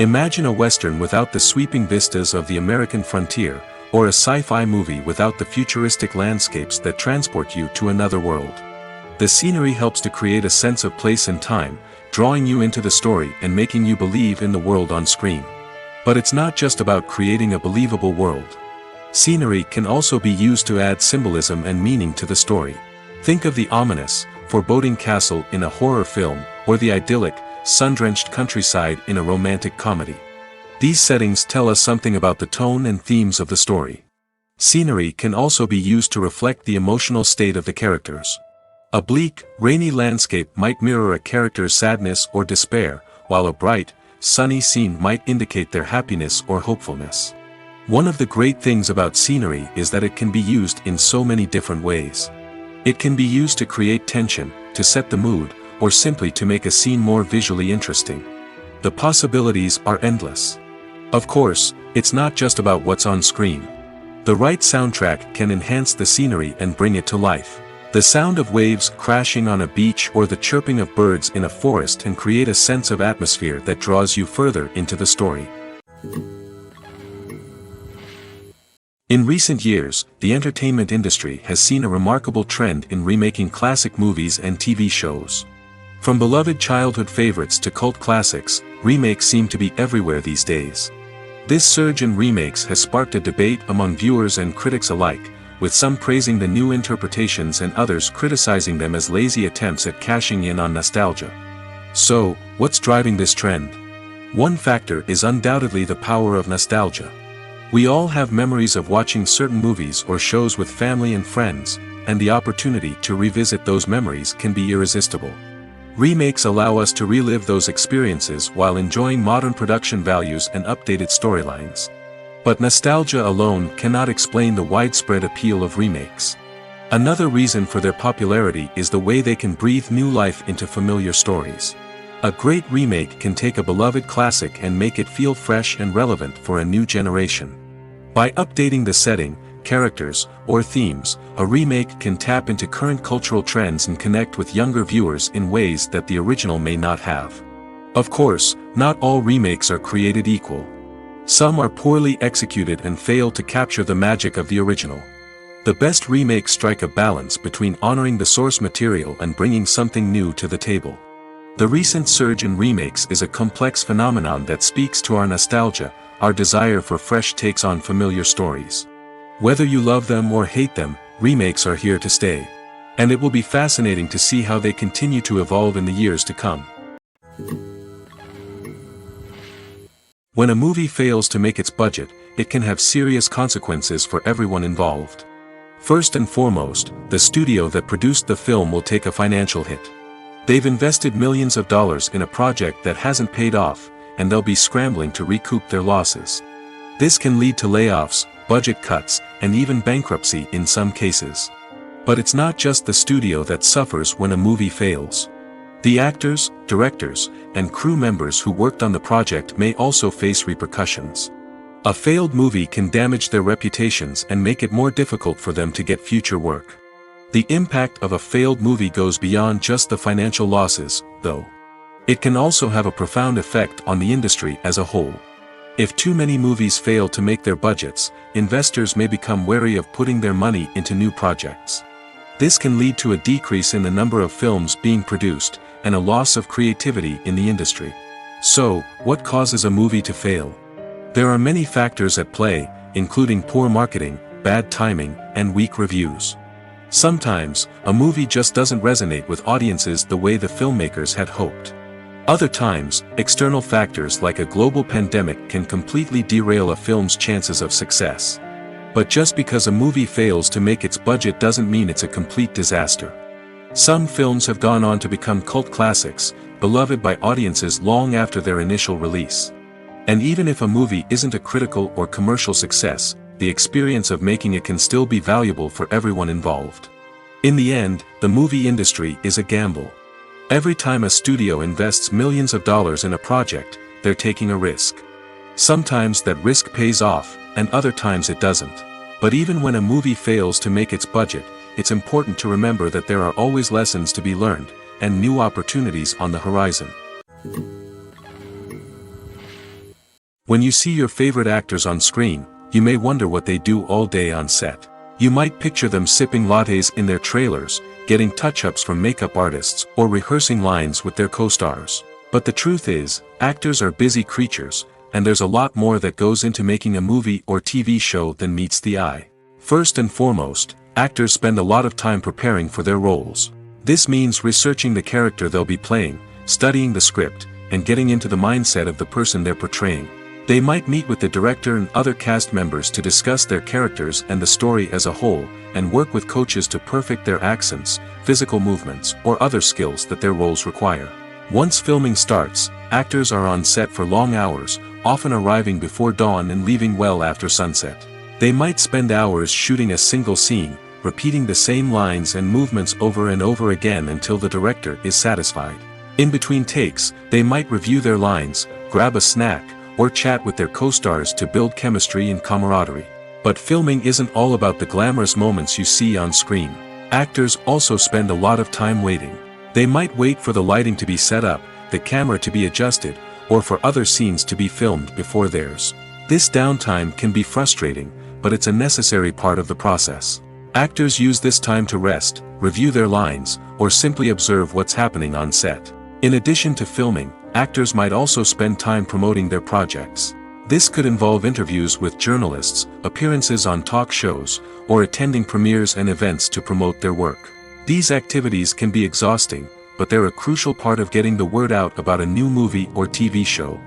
Speaker 1: Imagine a Western without the sweeping vistas of the American frontier, or a sci-fi movie without the futuristic landscapes that transport you to another world. The scenery helps to create a sense of place and time, drawing you into the story and making you believe in the world on screen. But it's not just about creating a believable world. Scenery can also be used to add symbolism and meaning to the story. Think of the ominous, foreboding castle in a horror film, or the idyllic, sun-drenched countryside in a romantic comedy. These settings tell us something about the tone and themes of the story. Scenery can also be used to reflect the emotional state of the characters. A bleak, rainy landscape might mirror a character's sadness or despair, while a bright, sunny scene might indicate their happiness or hopefulness. One of the great things about scenery is that it can be used in so many different ways. It can be used to create tension, to set the mood, or simply to make a scene more visually interesting. The possibilities are endless. Of course, it's not just about what's on screen. The right soundtrack can enhance the scenery and bring it to life. The sound of waves crashing on a beach or the chirping of birds in a forest can create a sense of atmosphere that draws you further into the story. In recent years, the entertainment industry has seen a remarkable trend in remaking classic movies and TV shows. From beloved childhood favorites to cult classics, remakes seem to be everywhere these days. This surge in remakes has sparked a debate among viewers and critics alike, with some praising the new interpretations and others criticizing them as lazy attempts at cashing in on nostalgia. So, what's driving this trend? One factor is undoubtedly the power of nostalgia. We all have memories of watching certain movies or shows with family and friends, and the opportunity to revisit those memories can be irresistible. Remakes allow us to relive those experiences while enjoying modern production values and updated storylines. But nostalgia alone cannot explain the widespread appeal of remakes. Another reason for their popularity is the way they can breathe new life into familiar stories. A great remake can take a beloved classic and make it feel fresh and relevant for a new generation. By updating the setting, characters, or themes, a remake can tap into current cultural trends and connect with younger viewers in ways that the original may not have. Of course, not all remakes are created equal. Some are poorly executed and fail to capture the magic of the original. The best remakes strike a balance between honoring the source material and bringing something new to the table. The recent surge in remakes is a complex phenomenon that speaks to our nostalgia, our desire for fresh takes on familiar stories. Whether you love them or hate them, remakes are here to stay. And it will be fascinating to see how they continue to evolve in the years to come. When a movie fails to make its budget, it can have serious consequences for everyone involved. First and foremost, the studio that produced the film will take a financial hit. They've invested millions of dollars in a project that hasn't paid off, and they'll be scrambling to recoup their losses. This can lead to layoffs, budget cuts, and even bankruptcy in some cases. But it's not just the studio that suffers when a movie fails. The actors, directors, and crew members who worked on the project may also face repercussions. A failed movie can damage their reputations and make it more difficult for them to get future work. The impact of a failed movie goes beyond just the financial losses, though. It can also have a profound effect on the industry as a whole. If too many movies fail to make their budgets, investors may become wary of putting their money into new projects. This can lead to a decrease in the number of films being produced, and a loss of creativity in the industry. So, what causes a movie to fail? There are many factors at play, including poor marketing, bad timing, and weak reviews. Sometimes, a movie just doesn't resonate with audiences the way the filmmakers had hoped. Other times, external factors like a global pandemic can completely derail a film's chances of success. But just because a movie fails to make its budget doesn't mean it's a complete disaster. Some films have gone on to become cult classics, beloved by audiences long after their initial release. And even if a movie isn't a critical or commercial success, the experience of making it can still be valuable for everyone involved. In the end, the movie industry is a gamble. Every time a studio invests millions of dollars in a project, they're taking a risk. Sometimes that risk pays off, and other times it doesn't. But even when a movie fails to make its budget, it's important to remember that there are always lessons to be learned, and new opportunities on the horizon. When you see your favorite actors on screen, you may wonder what they do all day on set. You might picture them sipping lattes in their trailers, getting touch-ups from makeup artists, or rehearsing lines with their co-stars. But the truth is, actors are busy creatures, and there's a lot more that goes into making a movie or TV show than meets the eye. First and foremost, actors spend a lot of time preparing for their roles. This means researching the character they'll be playing, studying the script, and getting into the mindset of the person they're portraying. They might meet with the director and other cast members to discuss their characters and the story as a whole, and work with coaches to perfect their accents, physical movements, or other skills that their roles require. Once filming starts, actors are on set for long hours, often arriving before dawn and leaving well after sunset. They might spend hours shooting a single scene, repeating the same lines and movements over and over again until the director is satisfied. In between takes, they might review their lines, grab a snack, or chat with their co-stars to build chemistry and camaraderie. But filming isn't all about the glamorous moments you see on screen. Actors also spend a lot of time waiting. They might wait for the lighting to be set up, the camera to be adjusted, or for other scenes to be filmed before theirs. This downtime can be frustrating, but it's a necessary part of the process. Actors use this time to rest, review their lines, or simply observe what's happening on set. In addition to filming, actors might also spend time promoting their projects. This could involve interviews with journalists, appearances on talk shows, or attending premieres and events to promote their work. These activities can be exhausting, but they're a crucial part of getting the word out about a new movie or TV show.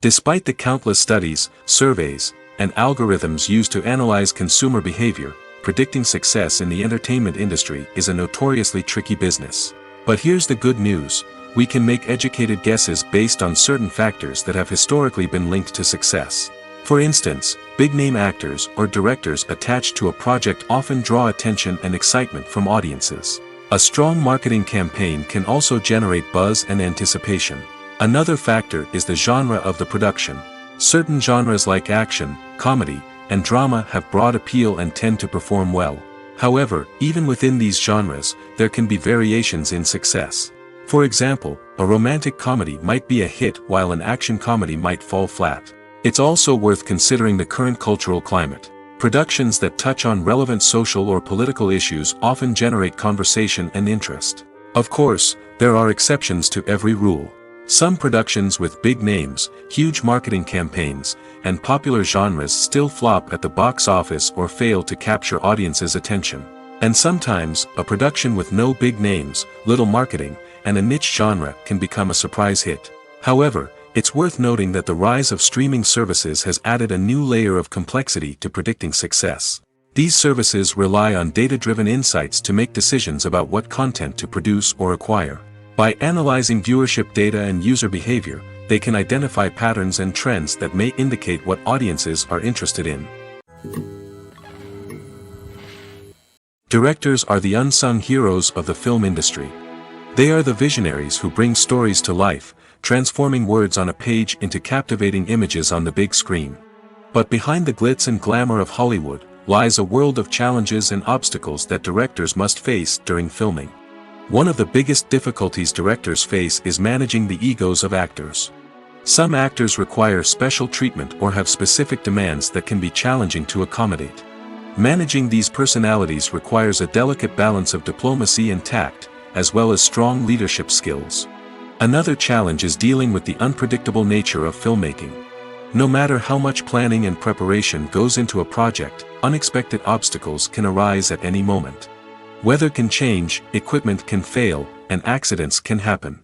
Speaker 1: Despite the countless studies, surveys, and algorithms used to analyze consumer behavior, predicting success in the entertainment industry is a notoriously tricky business. But here's the good news: we can make educated guesses based on certain factors that have historically been linked to success. For instance, big-name actors or directors attached to a project often draw attention and excitement from audiences. A strong marketing campaign can also generate buzz and anticipation. Another factor is the genre of the production. Certain genres like action, comedy, and drama have broad appeal and tend to perform well. However, even within these genres, there can be variations in success. For example, a romantic comedy might be a hit while an action comedy might fall flat. It's also worth considering the current cultural climate. Productions that touch on relevant social or political issues often generate conversation and interest. Of course, there are exceptions to every rule. Some productions with big names, huge marketing campaigns, and popular genres still flop at the box office or fail to capture audiences' attention. And sometimes, a production with no big names, little marketing, and a niche genre can become a surprise hit. However, it's worth noting that the rise of streaming services has added a new layer of complexity to predicting success. These services rely on data-driven insights to make decisions about what content to produce or acquire. By analyzing viewership data and user behavior, they can identify patterns and trends that may indicate what audiences are interested in. Directors are the unsung heroes of the film industry. They are the visionaries who bring stories to life, transforming words on a page into captivating images on the big screen. But behind the glitz and glamour of Hollywood lies a world of challenges and obstacles that directors must face during filming. One of the biggest difficulties directors face is managing the egos of actors. Some actors require special treatment or have specific demands that can be challenging to accommodate. Managing these personalities requires a delicate balance of diplomacy and tact, as well as strong leadership skills. Another challenge is dealing with the unpredictable nature of filmmaking. No matter how much planning and preparation goes into a project, unexpected obstacles can arise at any moment. Weather can change, equipment can fail, and accidents can happen.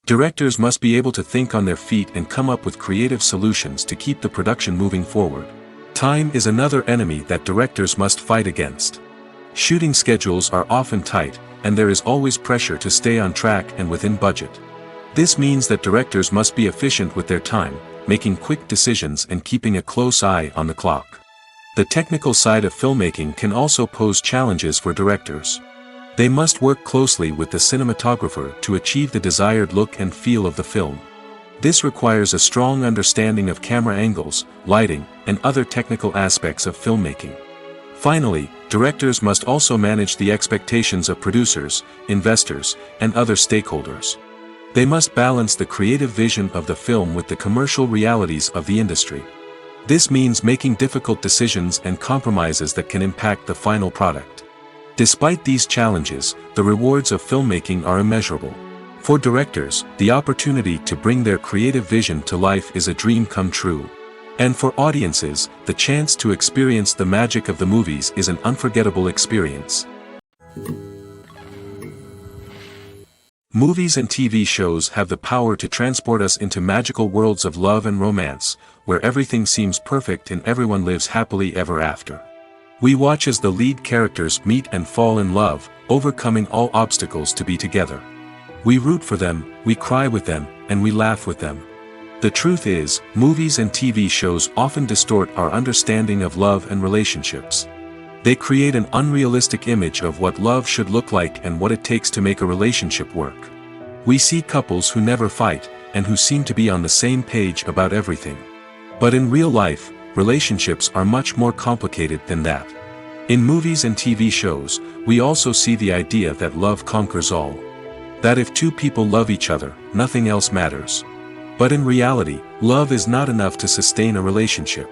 Speaker 1: Directors must be able to think on their feet and come up with creative solutions to keep the production moving forward. Time is another enemy that directors must fight against. Shooting schedules are often tight, and there is always pressure to stay on track and within budget. This means that directors must be efficient with their time, making quick decisions and keeping a close eye on the clock. The technical side of filmmaking can also pose challenges for directors. They must work closely with the cinematographer to achieve the desired look and feel of the film. This requires a strong understanding of camera angles, lighting, and other technical aspects of filmmaking. Finally, directors must also manage the expectations of producers, investors, and other stakeholders. They must balance the creative vision of the film with the commercial realities of the industry. This means making difficult decisions and compromises that can impact the final product. Despite these challenges, the rewards of filmmaking are immeasurable. For directors, the opportunity to bring their creative vision to life is a dream come true. And for audiences, the chance to experience the magic of the movies is an unforgettable experience. Movies and TV shows have the power to transport us into magical worlds of love and romance, where everything seems perfect and everyone lives happily ever after. We watch as the lead characters meet and fall in love, overcoming all obstacles to be together. We root for them, we cry with them, and we laugh with them. The truth is, movies and TV shows often distort our understanding of love and relationships. They create an unrealistic image of what love should look like and what it takes to make a relationship work. We see couples who never fight, and who seem to be on the same page about everything. But in real life, relationships are much more complicated than that. In movies and TV shows, we also see the idea that love conquers all. That if two people love each other, nothing else matters. But in reality, love is not enough to sustain a relationship.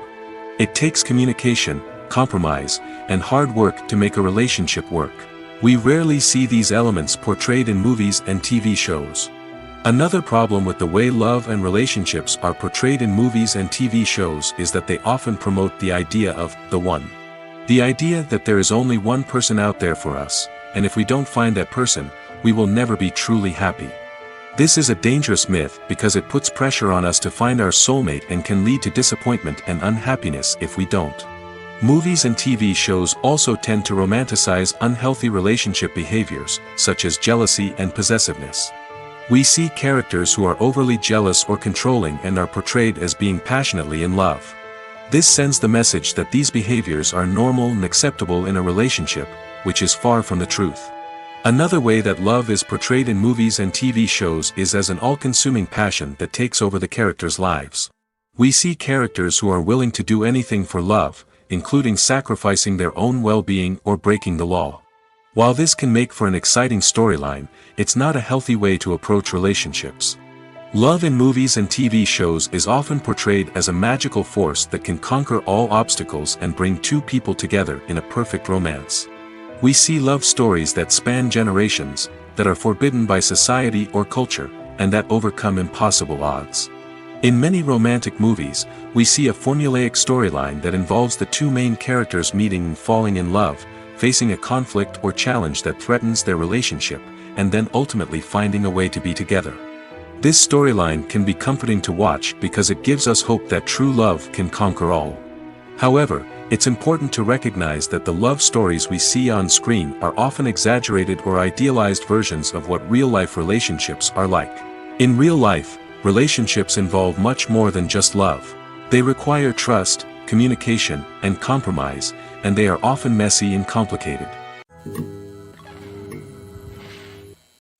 Speaker 1: It takes communication, compromise, and hard work to make a relationship work. We rarely see these elements portrayed in movies and TV shows. Another problem with the way love and relationships are portrayed in movies and TV shows is that they often promote the idea of the one. The idea that there is only one person out there for us, and if we don't find that person, we will never be truly happy. This is a dangerous myth because it puts pressure on us to find our soulmate and can lead to disappointment and unhappiness if we don't. Movies and TV shows also tend to romanticize unhealthy relationship behaviors, such as jealousy and possessiveness. We see characters who are overly jealous or controlling and are portrayed as being passionately in love. This sends the message that these behaviors are normal and acceptable in a relationship, which is far from the truth. Another way that love is portrayed in movies and TV shows is as an all-consuming passion that takes over the characters' lives. We see characters who are willing to do anything for love, including sacrificing their own well-being or breaking the law. While this can make for an exciting storyline, it's not a healthy way to approach relationships. Love in movies and TV shows is often portrayed as a magical force that can conquer all obstacles and bring two people together in a perfect romance. We see love stories that span generations, that are forbidden by society or culture, and that overcome impossible odds. In many romantic movies, we see a formulaic storyline that involves the two main characters meeting and falling in love, facing a conflict or challenge that threatens their relationship, and then ultimately finding a way to be together. This storyline can be comforting to watch because it gives us hope that true love can conquer all. However, it's important to recognize that the love stories we see on screen are often exaggerated or idealized versions of what real-life relationships are like. In real life, relationships involve much more than just love. They require trust, communication, and compromise, and they are often messy and complicated.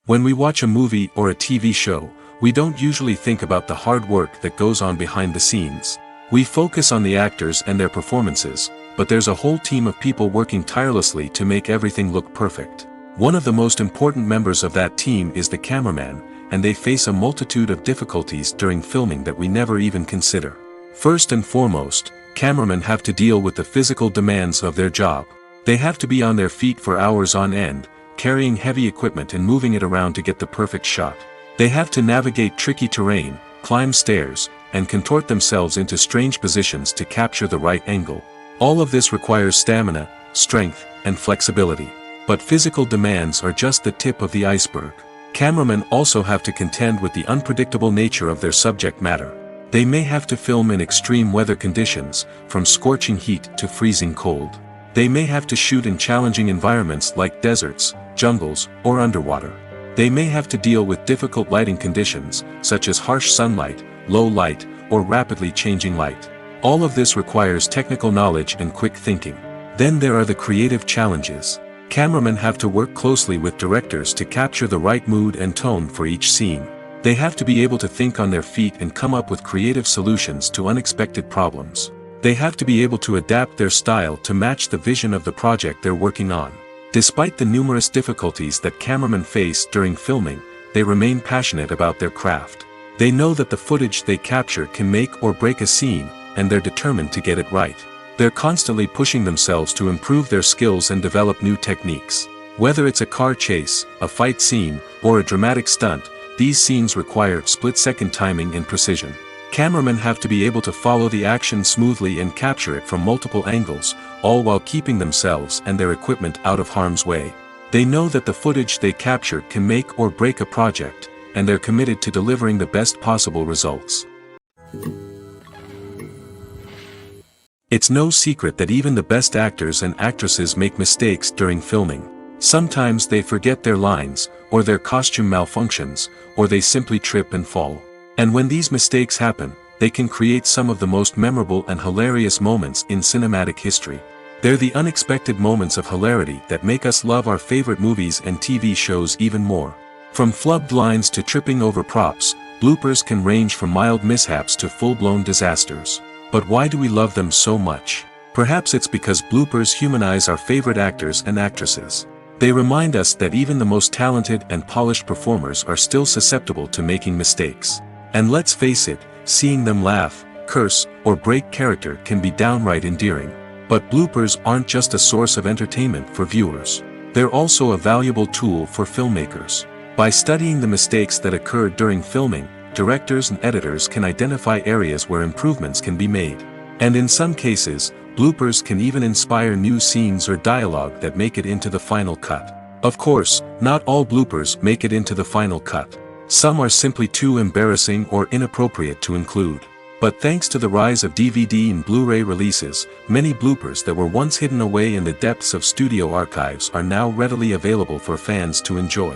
Speaker 1: When we watch a movie or a TV show, we don't usually think about the hard work that goes on behind the scenes. We focus on the actors and their performances, but there's a whole team of people working tirelessly to make everything look perfect. One of the most important members of that team is the cameraman, and they face a multitude of difficulties during filming that we never even consider. First and foremost, cameramen have to deal with the physical demands of their job. They have to be on their feet for hours on end, carrying heavy equipment and moving it around to get the perfect shot. They have to navigate tricky terrain, climb stairs, and contort themselves into strange positions to capture the right angle. All of this requires stamina, strength, and flexibility. But physical demands are just the tip of the iceberg. Cameramen also have to contend with the unpredictable nature of their subject matter. They may have to film in extreme weather conditions, from scorching heat to freezing cold. They may have to shoot in challenging environments like deserts, jungles, or underwater. They may have to deal with difficult lighting conditions, such as harsh sunlight, low light, or rapidly changing light. All of this requires technical knowledge and quick thinking. Then there are the creative challenges. Cameramen have to work closely with directors to capture the right mood and tone for each scene. They have to be able to think on their feet and come up with creative solutions to unexpected problems. They have to be able to adapt their style to match the vision of the project they're working on. Despite the numerous difficulties that cameramen face during filming, they remain passionate about their craft. They know that the footage they capture can make or break a scene, and they're determined to get it right. They're constantly pushing themselves to improve their skills and develop new techniques. Whether it's a car chase, a fight scene, or a dramatic stunt, these scenes require split-second timing and precision. Cameramen have to be able to follow the action smoothly and capture it from multiple angles, all while keeping themselves and their equipment out of harm's way. They know that the footage they capture can make or break a project, and they're committed to delivering the best possible results. It's no secret that even the best actors and actresses make mistakes during filming. Sometimes they forget their lines, or their costume malfunctions, or they simply trip and fall. And when these mistakes happen, they can create some of the most memorable and hilarious moments in cinematic history. They're the unexpected moments of hilarity that make us love our favorite movies and TV shows even more. From flubbed lines to tripping over props, bloopers can range from mild mishaps to full-blown disasters. But why do we love them so much? Perhaps it's because bloopers humanize our favorite actors and actresses. They remind us that even the most talented and polished performers are still susceptible to making mistakes. And let's face it, seeing them laugh, curse, or break character can be downright endearing. But bloopers aren't just a source of entertainment for viewers. They're also a valuable tool for filmmakers. By studying the mistakes that occurred during filming, directors and editors can identify areas where improvements can be made. And in some cases, bloopers can even inspire new scenes or dialogue that make it into the final cut. Of course, not all bloopers make it into the final cut. Some are simply too embarrassing or inappropriate to include. But thanks to the rise of DVD and Blu-ray releases, many bloopers that were once hidden away in the depths of studio archives are now readily available for fans to enjoy.